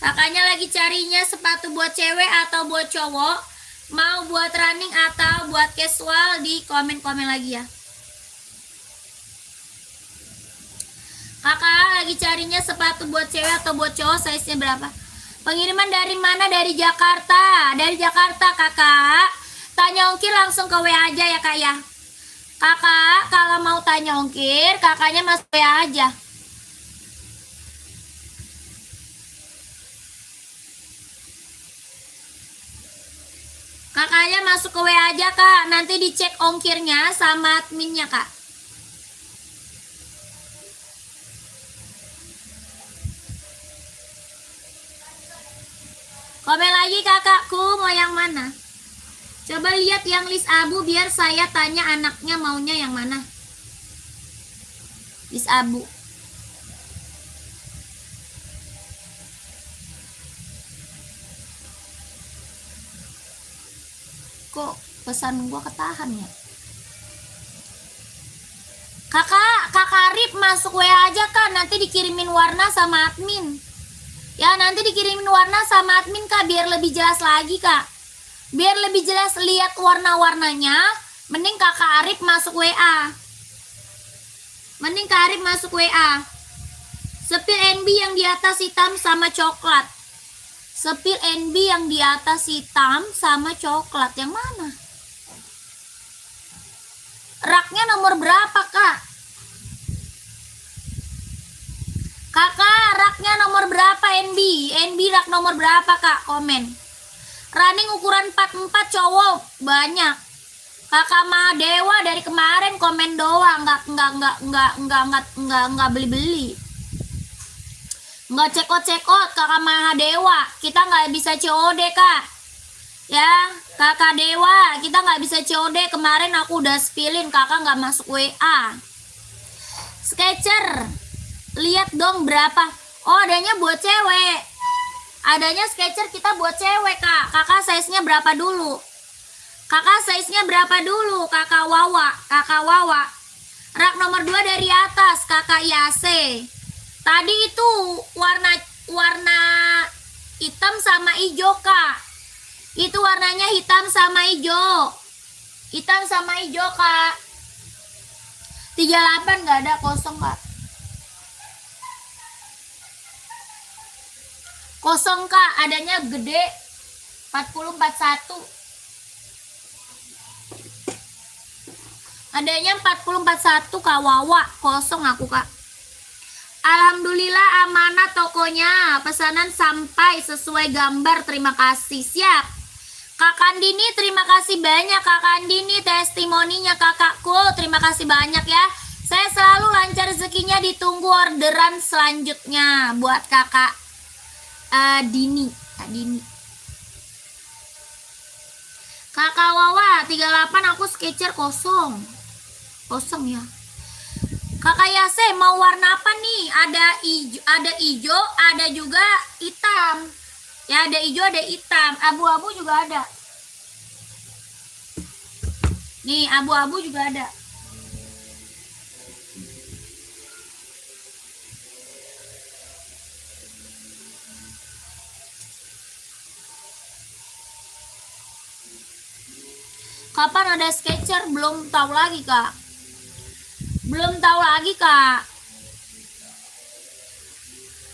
A: Kakaknya lagi carinya sepatu buat cewek atau buat cowok, mau buat running atau buat casual, di komen-komen lagi ya. Kakak lagi carinya sepatu buat cewek atau buat cowok, size-nya berapa? Pengiriman dari mana? Dari Jakarta. Dari Jakarta kakak. Tanya ongkir langsung ke WA aja ya kak ya. Kakak kalau mau tanya ongkir, kakaknya masuk WA aja. Kakaknya masuk ke WA aja kak, nanti dicek ongkirnya sama adminnya kak. Komen lagi kakakku, mau yang mana? Coba lihat yang list abu biar saya tanya anaknya maunya yang mana. List abu. Kok pesan gua ketahan ya? Kakak Arif masuk WA aja kan, nanti dikirimin warna sama admin. Ya, nanti dikirimin warna sama admin kak, biar lebih jelas lagi kak. Biar lebih jelas lihat warna-warnanya, mending kakak Arif masuk WA. Mending kak Arif masuk WA. Sepil NB yang di atas hitam sama coklat. Sepil NB yang di atas hitam sama coklat. Yang mana? Raknya nomor berapa kak? Kakak, raknya nomor berapa NB? NB rak nomor berapa kak? Komen. Running ukuran 44 cowok banyak. Kakak Mahadewa dari kemarin komen doang, nggak beli. Nggak cekot-cekot kakak Mahadewa. Kita nggak bisa COD kak. Ya, kakak Dewa, kita nggak bisa COD. Kemarin aku udah spillin, kakak nggak masuk WA. Sketcher, lihat dong berapa. Oh, adanya buat cewek. Adanya Sketcher kita buat cewek, kak. Kakak size-nya berapa dulu? Kakak size-nya berapa dulu, kakak Wawa? Kakak Wawa. Rak nomor 2 dari atas, kakak Yase. Tadi itu warna hitam sama hijau, kak. Itu warnanya hitam sama hijau. Hitam sama hijau, kak. 38 nggak ada, kosong, kak. Kosong, kak. Adanya gede 40 41. Adanya 40 41, kak Wawa. Kosong aku, kak. Alhamdulillah amanah tokonya. Pesanan sampai sesuai gambar. Terima kasih. Siap. Kak Andini, terima kasih banyak Kak Andini, testimoninya kakakku, terima kasih banyak ya. Saya selalu lancar rezekinya, ditunggu orderan selanjutnya buat kakak Dini. Kak Dini. Kakak Wawa 38, aku Sketcher kosong. Kosong ya. Kakak Yase mau warna apa nih? Ada hijau, ada juga hitam. Ya, ada hijau, ada hitam. Abu-abu juga ada. Nih, abu-abu juga ada. Kapan ada Sketcher? Belum tahu lagi, Kak. Belum tahu lagi, Kak.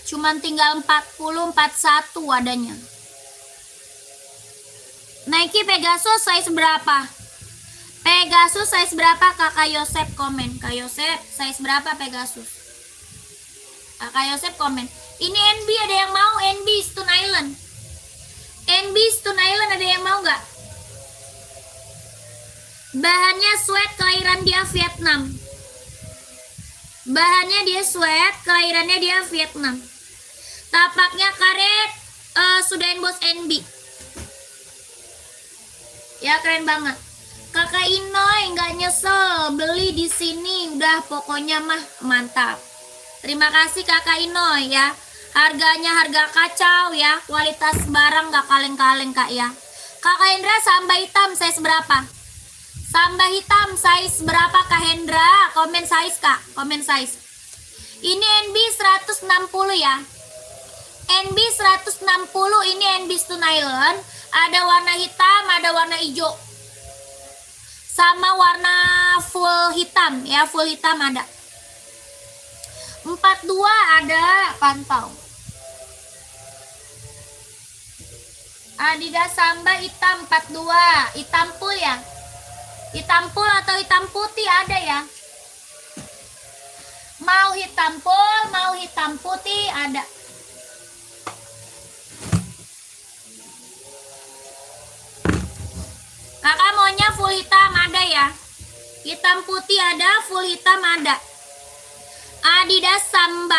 A: Cuman tinggal 40 41 adanya. Nike Pegasus size berapa? Pegasus size berapa? Kakak Yosep komen. Kak Yosep size berapa Pegasus? Kakak Yosep komen. Ini NB ada yang mau? NB Stone Island. NB Stone Island ada yang mau nggak? Bahannya sweat, kelahiran dia Vietnam. Bahannya dia sweat, kelahirannya dia Vietnam. Tapaknya karet, sudah emboss NB. Ya, keren banget. Kakak Inoy nggak nyesel beli di sini, udah pokoknya mah mantap. Terima kasih Kakak Inoy ya. Harganya harga kacau ya, kualitas barang nggak kaleng-kaleng Kak ya. Kakak Hendra samba hitam size berapa? Samba hitam size berapa Kak Hendra? Komen size Kak, komen size. Ini NB 160 ya. NB 160, ini NB Stone Island. Ada warna hitam, ada warna hijau. Sama warna full hitam ya, full hitam ada. 42 ada, pantau. Adidas Samba hitam 42, hitam full ya. Hitam full atau hitam putih ada ya. Mau hitam full, mau hitam putih ada. Kakak maunya full hitam ada ya. Hitam putih ada, full hitam ada. Adidas Samba.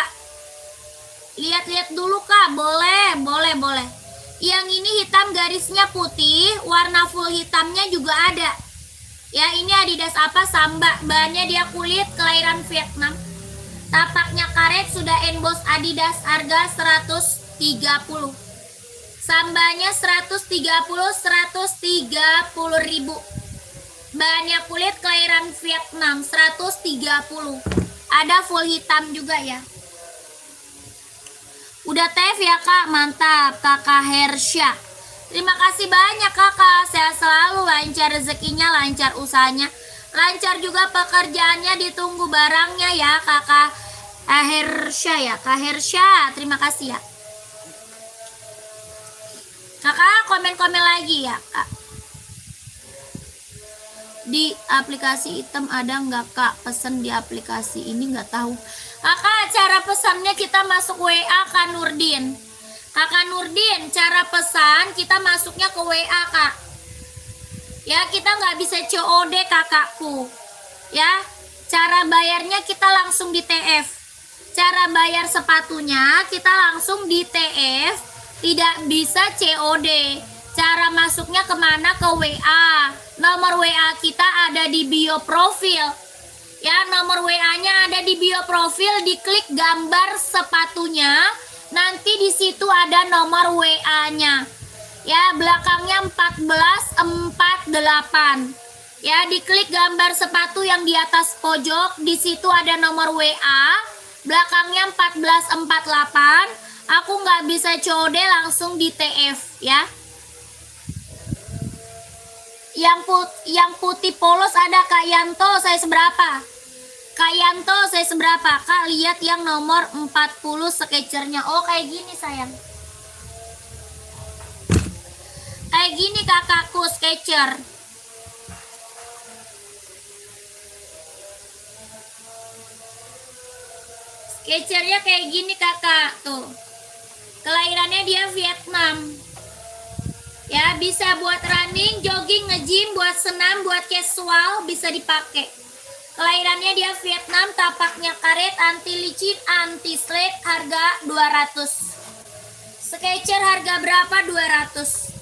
A: Lihat-lihat dulu Kak, boleh, boleh, boleh. Yang ini hitam garisnya putih, warna full hitamnya juga ada. Ya, ini Adidas apa? Samba. Bahannya dia kulit, kelahiran Vietnam. Tapaknya karet, sudah emboss Adidas, harga 130. Sambanya 130 ribu. Bahannya kulit, kelahiran Vietnam, 130. Ada full hitam juga ya. Udah TF ya Kak, mantap. Kakak Hersya, terima kasih banyak Kakak. Sehat selalu, lancar rezekinya, lancar usahanya, lancar juga pekerjaannya, ditunggu barangnya ya Kakak Hersya ya. Kak Hersya, terima kasih ya. Kakak komen-komen lagi ya Kak. Di aplikasi hitam ada nggak Kak? Pesan di aplikasi ini nggak tahu. Kakak, cara pesannya kita masuk WA Kak Nurdin. Kakak Nurdin, cara pesan kita masuknya ke WA Kak. Ya, kita nggak bisa COD kakakku. Ya, cara bayarnya kita langsung di TF. Cara bayar sepatunya kita langsung di TF. Tidak bisa COD. Cara masuknya kemana? Ke WA. Nomor WA kita ada di bio profil. Ya, nomor WA-nya ada di bio profil, diklik gambar sepatunya. Nanti di situ ada nomor WA-nya. Ya, belakangnya 1448. Ya, diklik gambar sepatu yang di atas pojok, di situ ada nomor WA. Belakangnya 1448. Aku nggak bisa COD, langsung di TF ya. Yang putih polos ada Kak Yanto, saya seberapa? Kak Yanto, saya seberapa? Kak, lihat yang nomor 40 sketchernya. Oh, kayak gini sayang. Kayak gini kakakku sketcher. Sketchernya kayak gini kakak, tuh. Kelahirannya dia Vietnam. Ya, bisa buat running, jogging, nge-gym, buat senam, buat casual, bisa dipakai. Kelahirannya dia Vietnam, tapaknya karet, anti licin, anti slip, harga 200. Sketcher harga berapa? 200.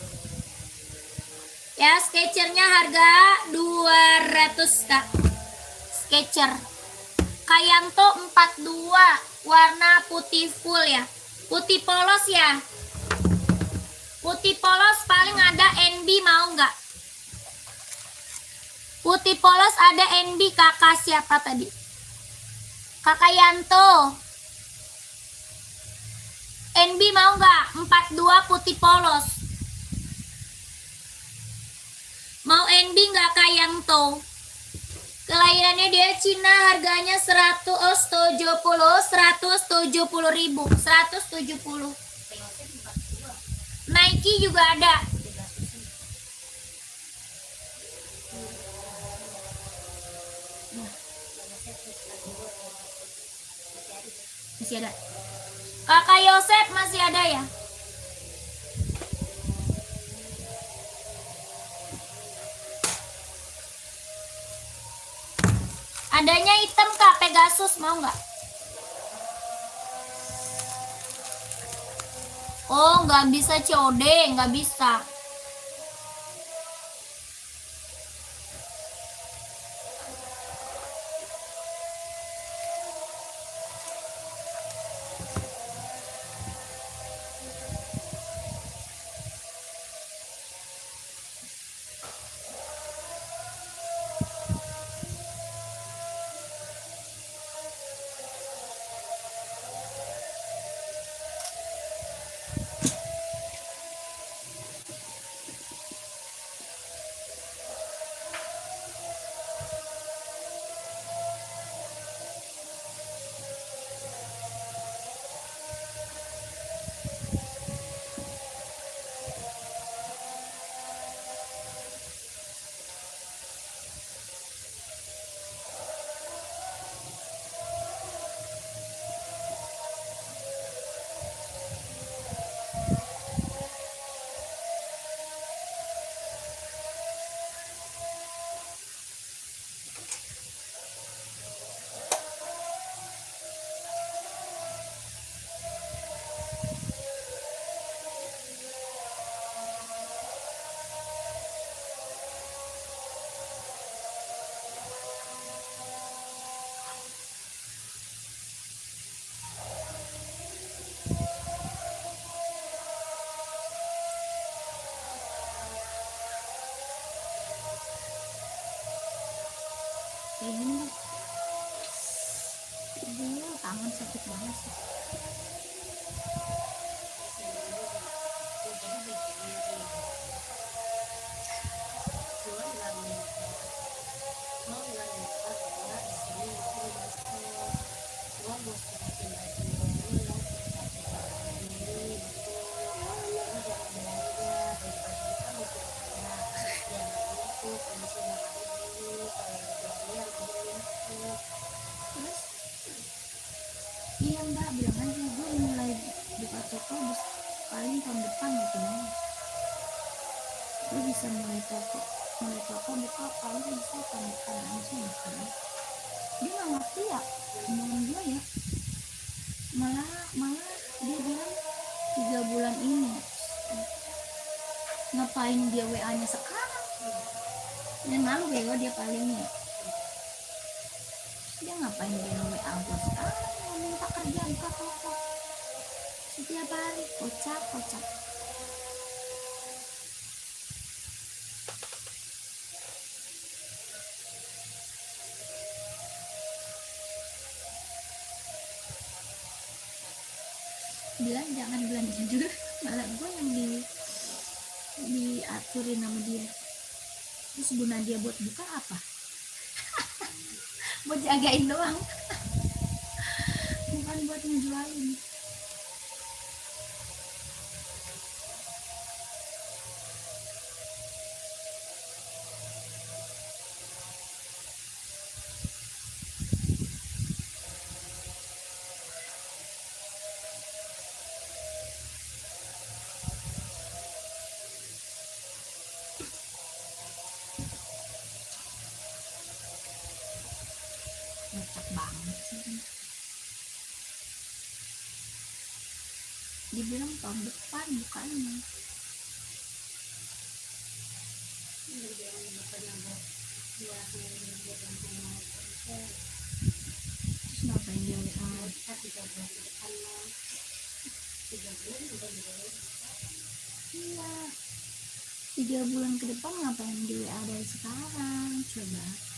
A: Ya, sketchernya harga 200 kak. Sketcher Kayanto 42, warna putih full ya. Putih polos ya. Putih polos paling ada NB, mau nggak? Putih polos ada NB. Kakak siapa tadi? Kakak Yanto. NB mau nggak? 42 putih polos. Mau NB nggak Kak Yanto? Kelahirannya dia Cina, harganya 170.000. 170. Nike juga ada. Masih ada. Kakak Yosep masih ada ya? Adanya hitam Kak, Pegasus mau nggak? Oh, nggak bisa COD, nggak bisa. Ini tangan sakit banget sih. Iya mbak, bilang aja gue mulai buka toko paling tahun depan gitu nih. Gue bisa mulai toko buka paling bisa tahun depan aja gitu. Dia nggak ngerti ya omongan gue ya. Malah dia bilang 3 bulan ini ngapain dia WA-nya sekarang? Dan malu bego dia palingnya. Dia ngapain dia WA gue sekarang? Mau minta kerja buka toko setiap hari, kocak. Bilang jangan belanja dulu, malah gue yang diaturin sama dia. Terus guna dia buat buka apa? Buat jagain doang, bukan buat ngejualin. Ngecek banget sih. Dibilang tahun depan bukannya. Terus ngapain dia WA? Iya, 3 bulan ke depan ngapain di WA dari sekarang? Coba.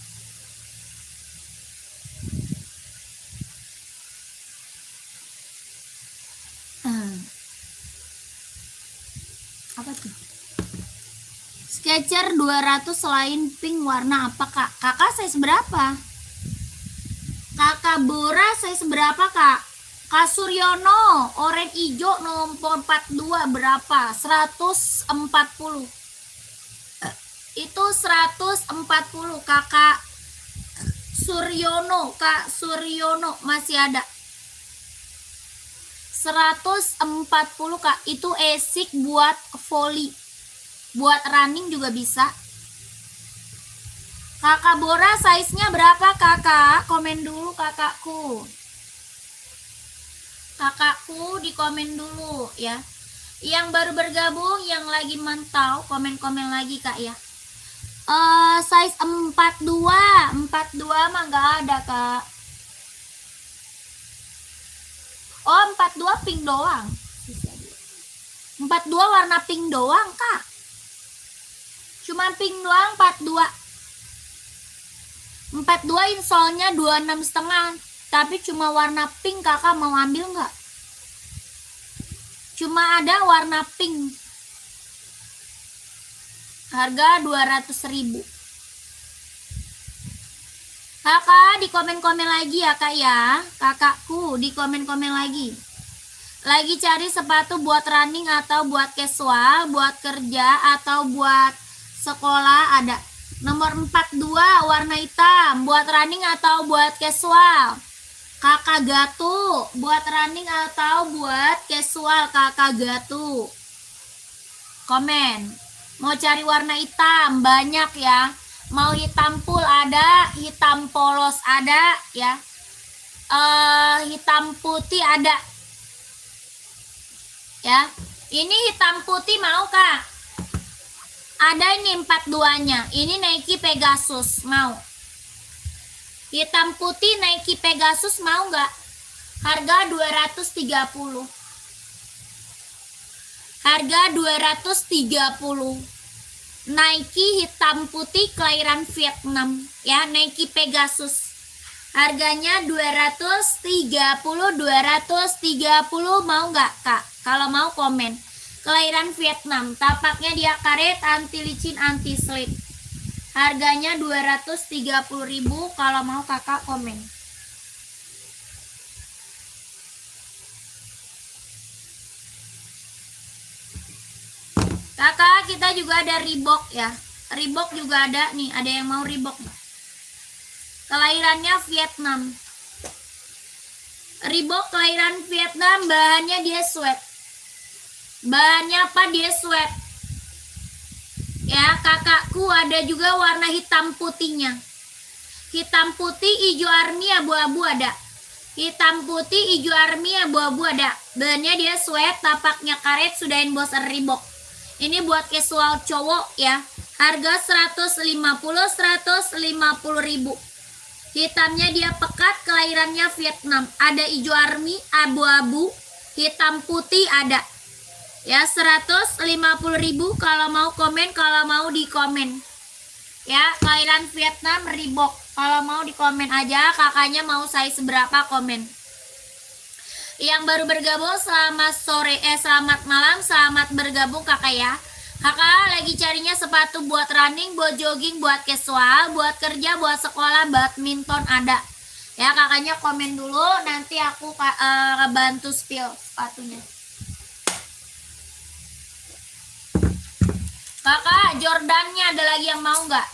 A: Apa tuh? Sketcher 200 selain pink warna apa kak? Kakak size berapa? Kakak Bora size berapa kak? Kak Suryono oranye hijau nomor 42 berapa? 140. Itu 140 kakak Suryono. Kak Suryono masih ada 140 kak. Itu esik buat volley, buat running juga bisa. Kakak Bora size nya berapa kakak? Komen dulu kakakku. Kakakku di komen dulu ya. Yang baru bergabung, yang lagi mantau, komen-komen lagi kak ya. Size 42 mah nggak ada kak. Oh 42 pink doang. 42 warna pink doang kak. Cuma pink doang 42. 42 insolnya 26,5. Tapi cuma warna pink, kakak mau ambil nggak? Cuma ada warna pink. Harga 200.000. Kakak di komen-komen lagi ya kak ya. Kakakku di komen-komen lagi. Lagi cari sepatu buat running atau buat casual, buat kerja atau buat sekolah ada. Nomor 42 warna hitam, buat running atau buat casual. Kakak Gatu, buat running atau buat casual kakak Gatu. Komen. Mau cari warna hitam banyak ya. Mau hitam full ada, hitam polos ada ya. Hitam putih ada. Ya. Ini hitam putih mau kak? Ada ini 42-nya. Ini Nike Pegasus mau. Hitam putih Nike Pegasus mau nggak? Harga 230. Harga 230. Nike hitam putih kelahiran Vietnam ya, Nike Pegasus. Harganya 230 mau nggak kak? Kalau mau komen. Kelahiran Vietnam, tapaknya dia karet, anti licin, anti slip. Harganya 230.000. Kalau mau kakak komen. Kakak kita juga ada Reebok ya. Reebok juga ada nih. Ada yang mau Reebok? Kelahirannya Vietnam. Reebok kelahiran Vietnam, bahannya dia sweat. Bahannya apa? Dia sweat. Ya kakakku ada juga warna hitam putihnya. Hitam putih, hijau army, abu-abu ada. Hitam putih, hijau army, abu-abu ada. Bahannya dia sweat, tapaknya karet, sudah emboss Reebok. Ini buat casual cowok ya. Harga 150 ribu. Hitamnya dia pekat, kelahirannya Vietnam. Ada hijau army, abu-abu, hitam putih ada. Ya 150 ribu. Kalau mau komen, kalau mau di komen. Ya kelahiran Vietnam Reebok. Kalau mau di komen aja, kakaknya mau size berapa komen. Yang baru bergabung selamat sore, selamat malam, selamat bergabung kakak ya. Kakak lagi carinya sepatu buat running, buat jogging, buat casual, buat kerja, buat sekolah, badminton ada. Ya kakaknya komen dulu, nanti aku bantu spill sepatunya. Kakak, Jordannya ada lagi yang mau nggak?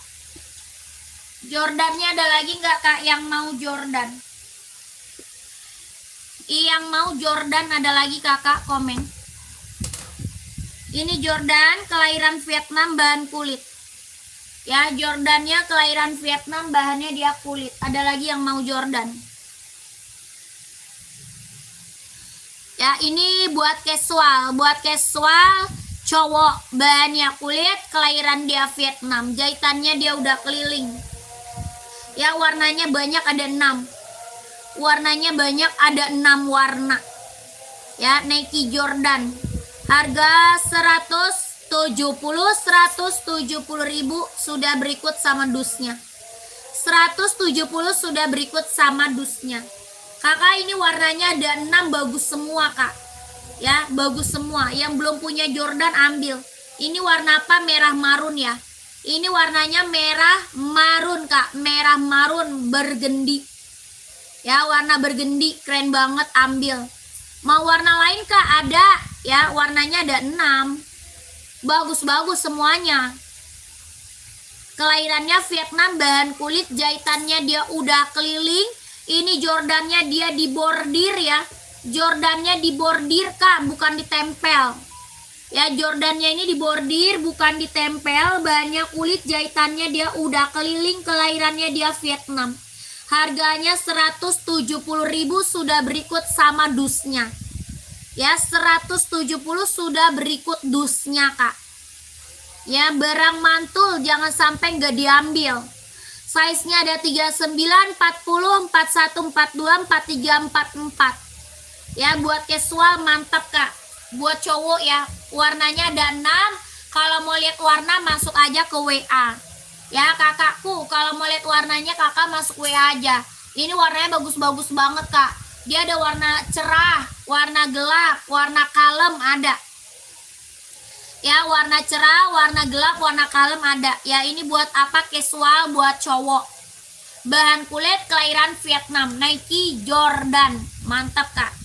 A: Jordannya ada lagi nggak kak yang mau Jordan? Yang mau Jordan ada lagi kakak komen. Ini Jordan kelahiran Vietnam bahan kulit. Ya Jordannya kelahiran Vietnam bahannya dia kulit. Ada lagi yang mau Jordan? Ya ini buat casual cowok bahannya kulit, kelahiran dia Vietnam. Jahitannya dia udah keliling. Ya warnanya banyak ada 6. Warnanya banyak ada 6 warna. Ya Nike Jordan. Harga 170 ribu sudah berikut sama dusnya. 170 sudah berikut sama dusnya. Kakak ini warnanya ada 6 bagus semua kak. Ya bagus semua. Yang belum punya Jordan ambil. Ini warna apa? Merah marun ya. Ini warnanya merah marun kak. Merah marun bergendi. Ya warna bergendi keren banget ambil. Mau warna lain kak? Ada. Ya warnanya ada 6. Bagus-bagus semuanya. Kelahirannya Vietnam bahan kulit, jahitannya dia udah keliling. Ini Jordannya dia dibordir ya. Jordannya dibordir kak, bukan ditempel. Ya Jordannya ini dibordir bukan ditempel. Bahannya kulit, jahitannya dia udah keliling. Kelahirannya dia Vietnam. Harganya 170 ribu sudah berikut sama dusnya. Ya 170 sudah berikut dusnya kak. Ya barang mantul jangan sampai nggak diambil. Size nya ada 39, 40, 41, 42, 43, 44. Ya buat casual mantap kak. Buat cowok ya warnanya ada 6. Kalau mau lihat warna masuk aja ke WA. Ya kakakku kalau mau lihat warnanya kakak masuk WA aja. Ini warnanya bagus-bagus banget kak. Dia ada warna cerah, warna gelap, warna kalem ada. Ya warna cerah, warna gelap, warna kalem ada. Ya ini buat apa? Casual buat cowok. Bahan kulit kelahiran Vietnam, Nike Jordan. Mantap kak.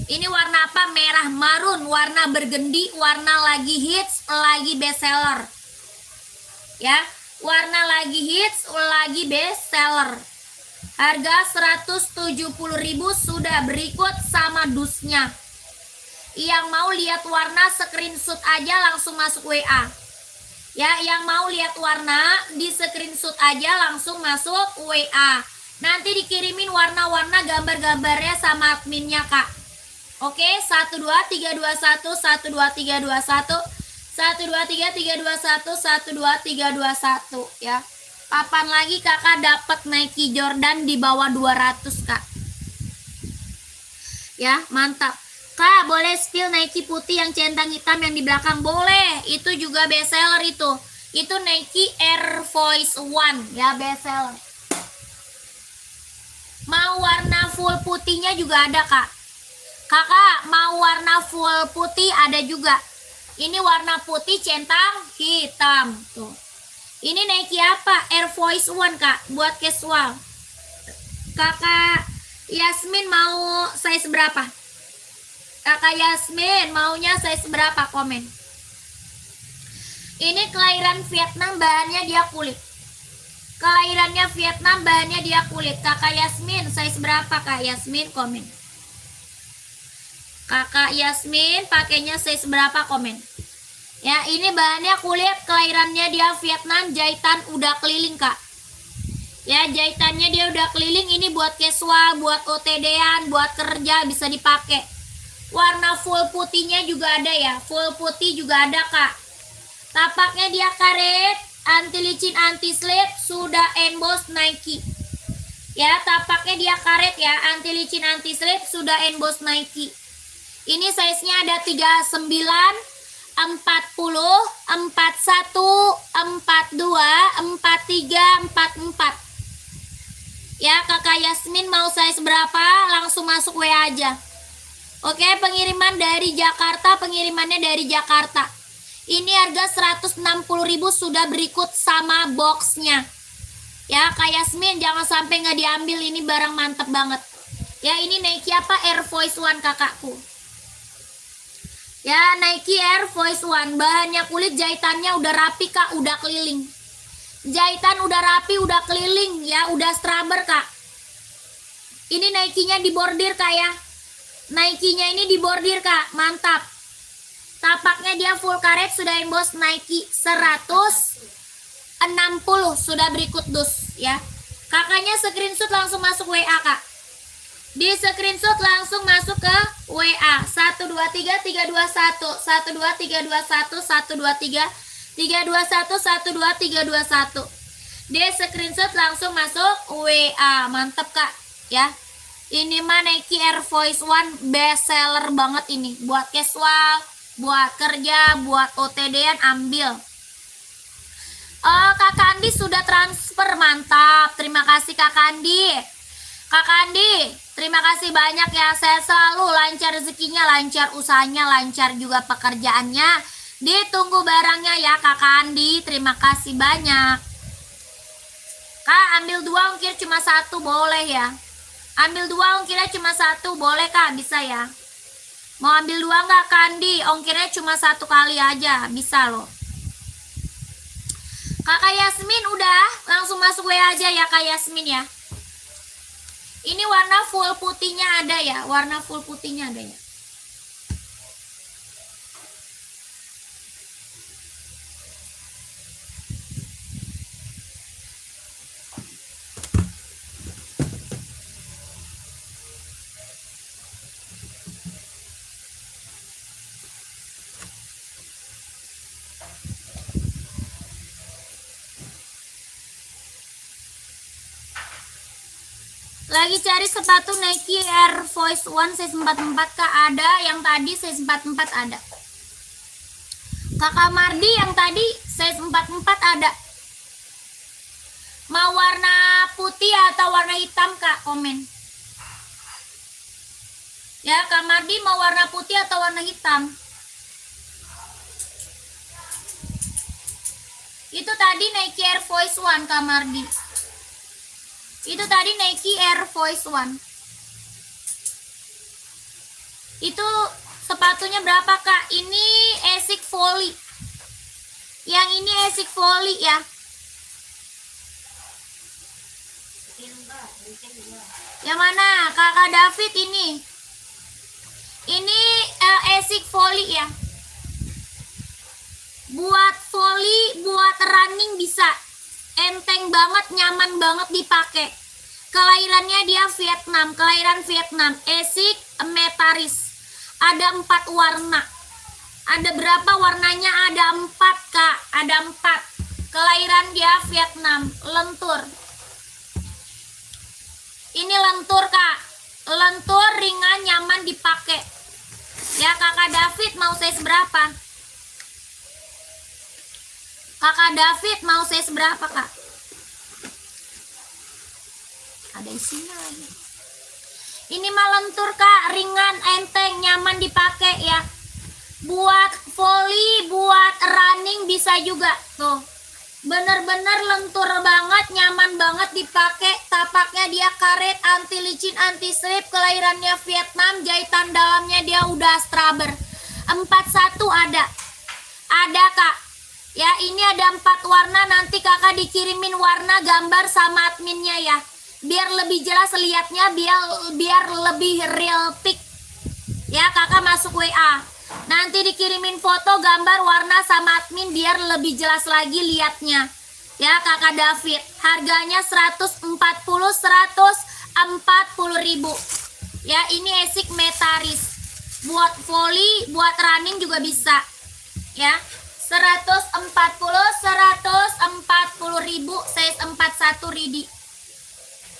A: Ini warna apa? Merah marun, warna bergendi, warna lagi hits, lagi bestseller. Ya, warna lagi hits, lagi bestseller. Harga 170 ribu sudah berikut sama dusnya. Yang mau lihat warna screenshot aja langsung masuk WA. Ya, yang mau lihat warna di screenshot aja langsung masuk WA. Nanti dikirimin warna-warna gambar-gambarnya sama adminnya kak. Oke, 12321 12321 12331 12321 ya. Kapan lagi kakak dapat Nike Jordan di bawah 200 kak? Ya mantap. Kak boleh spill Nike putih yang centang hitam yang di belakang? Boleh. Itu juga best seller itu. Itu Nike Air Force One ya best seller. Mau warna full putihnya juga ada kak. Kakak mau warna full putih ada juga. Ini warna putih centang hitam tuh. Ini Nike apa? Air Force One kak, buat casual. Kakak Yasmin mau size berapa? Kakak Yasmin maunya size berapa? Komen. Ini kelahiran Vietnam, bahannya dia kulit. Kelahirannya Vietnam, bahannya dia kulit. Kakak Yasmin size berapa kak Yasmin? Komen. Kakak Yasmin pakainya size berapa? Komen. Ya ini bahannya kulit, kelahirannya dia Vietnam, jahitan udah keliling kak. Ya jahitannya dia udah keliling. Ini buat casual, buat OTD-an, buat kerja bisa dipakai. Warna full putihnya juga ada ya, full putih juga ada kak. Tapaknya dia karet, anti licin, anti slip, sudah emboss Nike. Ya, tapaknya dia karet ya, anti licin, anti slip, sudah emboss Nike. Ini size-nya ada 39, 40, 41, 42, 43, 44. Ya, Kakak Yasmin mau size berapa? Langsung masuk WA aja. Oke, pengiriman dari Jakarta, pengirimannya dari Jakarta. Ini harga 160.000 sudah berikut sama boxnya. Ya, Kak Yasmin jangan sampai nggak diambil, ini barang mantep banget. Ya, ini Nike apa? Air Force One kakakku. Ya, Nike Air Force One, bahannya kulit, jahitannya udah rapi Kak, udah keliling. Jahitan udah rapi, udah keliling ya, udah straber Kak. Ini Nike-nya dibordir Kak ya. Nike-nya ini dibordir Kak, mantap. Tapaknya dia full karet, sudah emboss Nike 160, sudah berikut dus ya. Kakaknya screenshot langsung masuk WA Kak. Di screenshot langsung masuk ke WA 123 321 123 321 123 321 123 321. Di screenshot langsung masuk WA, mantep Kak ya. Ini mah Nike Air Force One best seller banget ini, buat casual, buat kerja, buat OTD-an ambil. Oh, Kakak Andi sudah transfer, mantap. Terima kasih Kakak Andi. Kakak Andi, terima kasih banyak ya. Saya selalu lancar rezekinya, lancar usahanya, lancar juga pekerjaannya. Ditunggu barangnya ya Kakak Andi. Terima kasih banyak. Kak, ambil 2 ongkir cuma 1 boleh ya. Ambil 2 ongkirnya cuma 1 boleh Kak, bisa ya. Mau ambil 2 nggak Kak Andi? Ongkirnya cuma 1 kali aja, bisa loh. Kakak Yasmin udah, langsung masuk WA aja ya Kak Yasmin ya. Ini warna full putihnya ada ya, warna full putihnya ada ya. Lagi cari sepatu Nike Air Force One size 44 Kak, ada yang tadi size 44 ada. Kakak Mardi yang tadi size 44 ada. Mau warna putih atau warna hitam Kak, komen. Ya, Kak Mardi mau warna putih atau warna hitam? Itu tadi Nike Air Force One Kak Mardi. Itu tadi Nike Air Force One. Itu sepatunya berapa Kak? Ini Asics Volley. Yang ini Asics Volley ya. Yang mana? Kakak David ini. Ini Asics Volley ya. Buat volley, buat running bisa. Enteng banget, nyaman banget dipakai. Kelahirannya dia Vietnam, kelahiran Vietnam. Asics Metaris. Ada 4 warna. Ada berapa warnanya? Ada 4 Kak, ada 4. Kelahiran dia Vietnam, lentur. Ini lentur Kak, lentur, ringan, nyaman dipakai. Ya, Kakak David mau size berapa? Kakak David mau size berapa Kak? Ada isinya lagi. Ini mah lentur Kak, ringan, enteng, nyaman dipakai ya. Buat volley, buat running bisa juga. Tuh, bener-bener lentur banget, nyaman banget dipakai. Tapaknya dia karet, anti licin, anti slip. Kelahirannya Vietnam, jahitan dalamnya dia udah straber. 41 ada. Ada Kak. Ya, ini ada 4 warna, nanti Kakak dikirimin warna gambar sama adminnya ya. Biar lebih jelas lihatnya, biar lebih real pic. Ya, Kakak masuk WA. Nanti dikirimin foto, gambar, warna sama admin biar lebih jelas lagi lihatnya. Ya, Kakak David. Harganya 140 ribu. Ya, ini Asics Metaris. Buat volley, buat running juga bisa. Ya. ribu size 41 ready.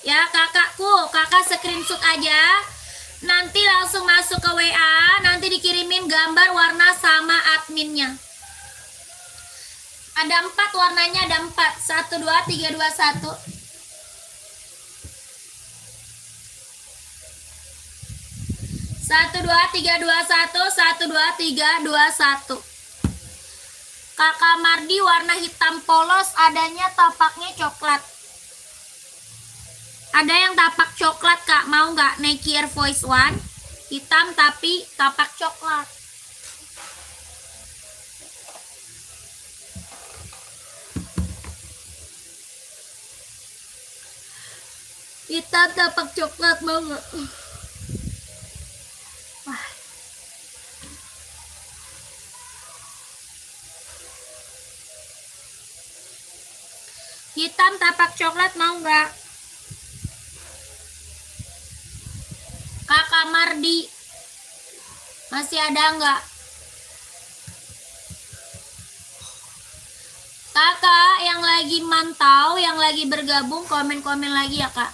A: Ya kakakku, kakak screenshot aja. Nanti langsung masuk ke WA, nanti dikirimin gambar warna sama adminnya. Ada 4 warnanya, ada 4. 1 2 3 2 1. Satu dua tiga dua satu, 1 2 3 2 1. Kakak Mardi warna hitam polos, adanya tapaknya coklat. Ada yang tapak coklat kak, mau nggak? Nike Air Force One hitam tapi tapak coklat. Hitam tapak coklat, mau nggak? Wah. Hitam tapak coklat, mau nggak? Kakak Mardi masih ada nggak? Kakak yang lagi mantau, yang lagi bergabung, komen-komen lagi ya kak.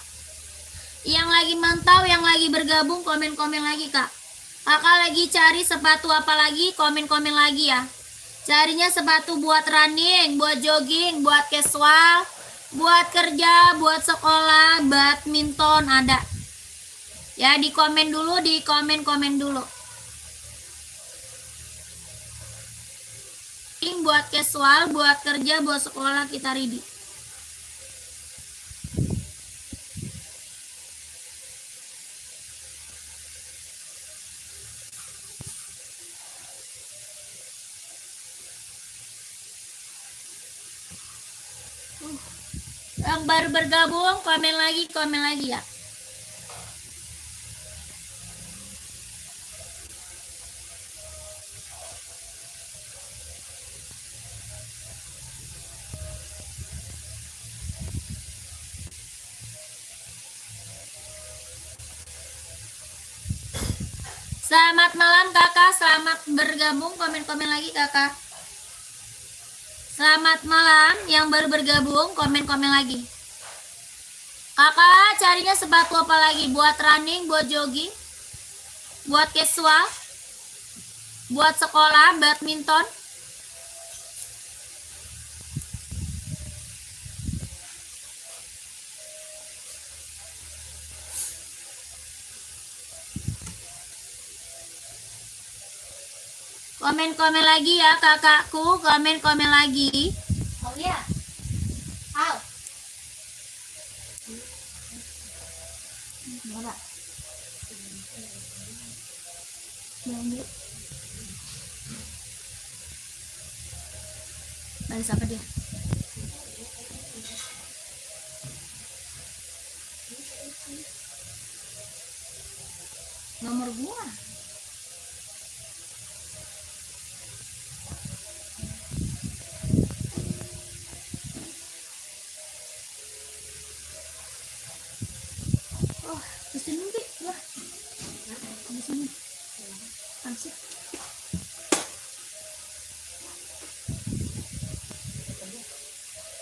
A: Yang lagi mantau, yang lagi bergabung, komen-komen lagi kak. Kakak lagi cari sepatu apa lagi, komen-komen lagi ya. Carinya sepatu buat running, buat jogging, buat casual, buat kerja, buat sekolah, badminton ada. Ya di komen dulu, di komen-komen dulu. Buat casual, buat kerja, buat sekolah kita ready. Yang baru bergabung komen lagi ya. Selamat malam kakak, selamat bergabung, komen-komen lagi kakak. Selamat malam, yang baru bergabung, komen-komen lagi. Kakak carinya sepatu apa lagi? Buat running, buat jogging, buat casual, buat sekolah, badminton. Komen-komen lagi ya kakakku, komen-komen lagi. Oh ya. Au. Berapa? Lanjut. Balas apa dia? Nomor gua.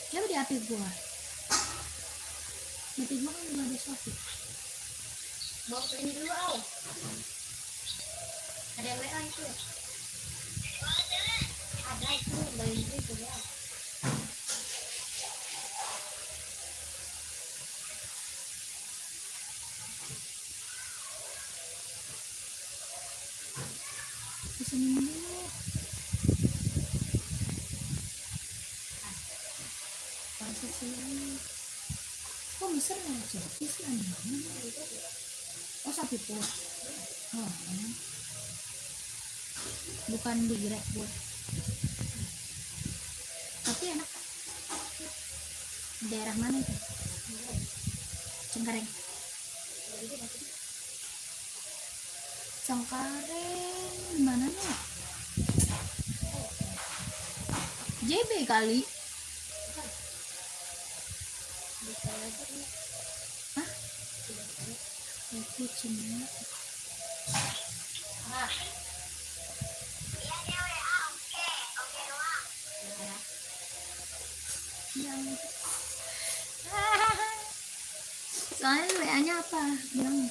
A: Coba di api gua. Mati gua kan udah ada suatu. Bawa ke ini dulu au. Ada WA itu. Ada itu, bayi itu ya. Kesini dulu. Pasal sini. Kok bisa nggak jadi sih aneh? Oh sapi pun. Oh. Bukan di Grab buat. Tapi enak. Daerah mana itu? Cengkareng. Cengkareng mana nih? JB kali. Hah? Itu cuma. bilang. Soalnya WA-nya apa? Bilang.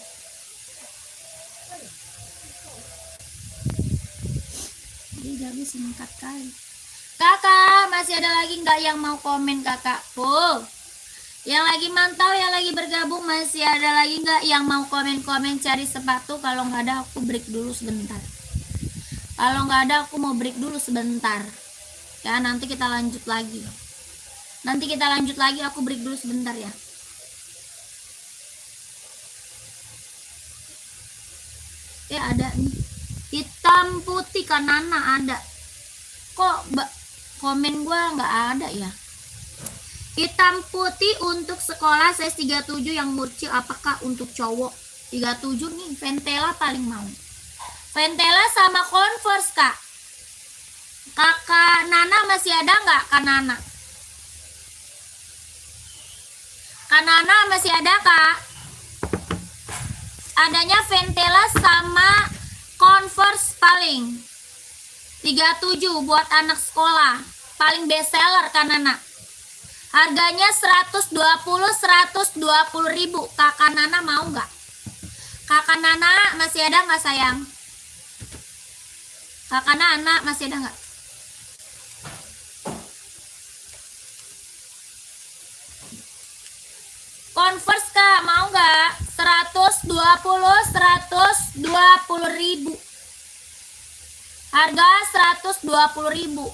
A: Jadi singkat kali. Kakak, masih ada lagi nggak yang mau komen kakakku? Yang lagi mantau, yang lagi bergabung, masih ada lagi nggak yang mau komen-komen cari sepatu? Kalau nggak ada, aku break dulu sebentar. Kalau nggak ada, aku mau break dulu sebentar. Ya, nanti kita lanjut lagi. Aku break dulu sebentar ya. Ada nih. Hitam putih Kanana ada. Kok komen gua nggak ada ya? Hitam putih untuk sekolah size 37 yang murcil, apakah untuk cowok? 37 nih, Ventela paling mau. Ventela sama Converse, Kak. Kakak Nana masih ada nggak, Kak Nana? Kak Nana masih ada, Kak? Adanya Ventela sama Converse paling. 37 buat anak sekolah. Paling best seller, Kak Nana. Harganya 120 ribu. Kakak Nana mau nggak? Kakak Nana masih ada nggak sayang? Kakak Nana masih ada nggak? Converse Kak, mau nggak? 120 ribu. Harga 120 ribu.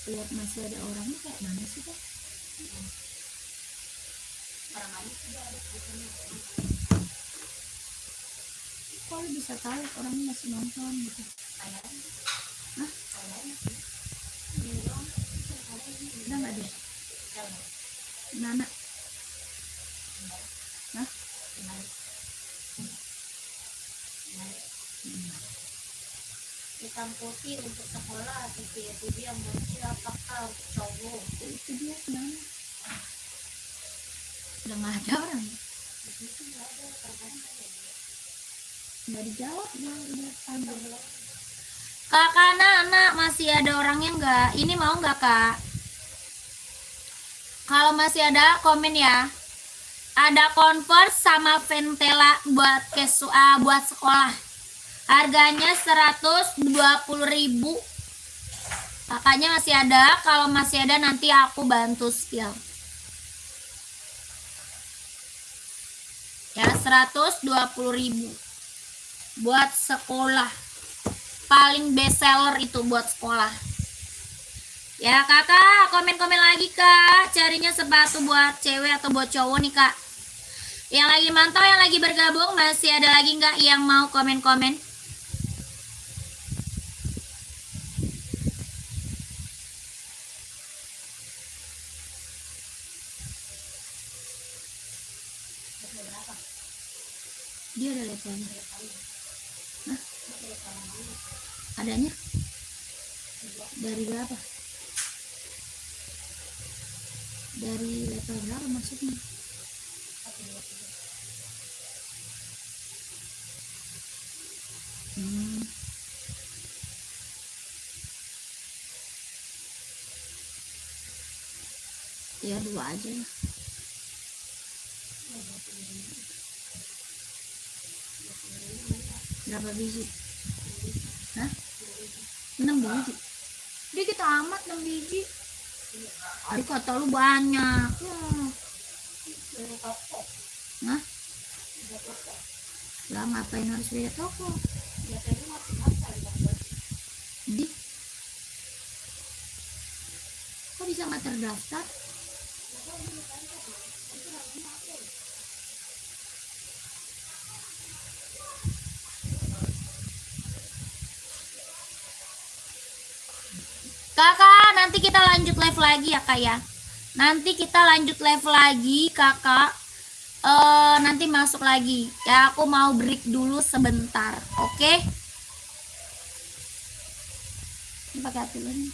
A: Lihat masih ada orangnya kayak mana sih, Kak? Kok lu bisa tahu orangnya masih nonton gitu? Hah? Udah nggak deh? Nana? Hah? Hitam putih untuk sekolah, itu dia murcil, apakah cowok? Itu dia sebenarnya. Udah nggak ada orang. Nggak dijawab, udah panggil. Kakak Nana masih ada orangnya nggak? Ini mau nggak, Kak? Kalau masih ada komen ya. Ada Converse sama Ventela buat buat sekolah. Harganya 120 ribu. Kakaknya masih ada. Kalau masih ada nanti aku bantu spill. Ya, 120 ribu buat sekolah. Paling best seller itu buat sekolah. Ya kakak, komen-komen lagi kak. Carinya sepatu buat cewek atau buat cowok nih kak. Yang lagi mantau, yang lagi bergabung, masih ada lagi nggak yang mau komen-komen? Dia ada levelnya. Hah? Adanya? Dari berapa? Dari level berapa maksudnya? Ya 2 aja lah. Berapa biji? Hah? 6 biji. Dikit amat 6 biji. Aduh kata lu banyak. Hah? Lah ngapain harus beda toko? Di? Kok bisa nggak terdaftar? Kakak, nanti kita lanjut live lagi ya kak ya. Nanti kita lanjut live lagi kakak. Nanti masuk lagi. Ya aku mau break dulu sebentar. Oke? Ini pakai hati lu nih.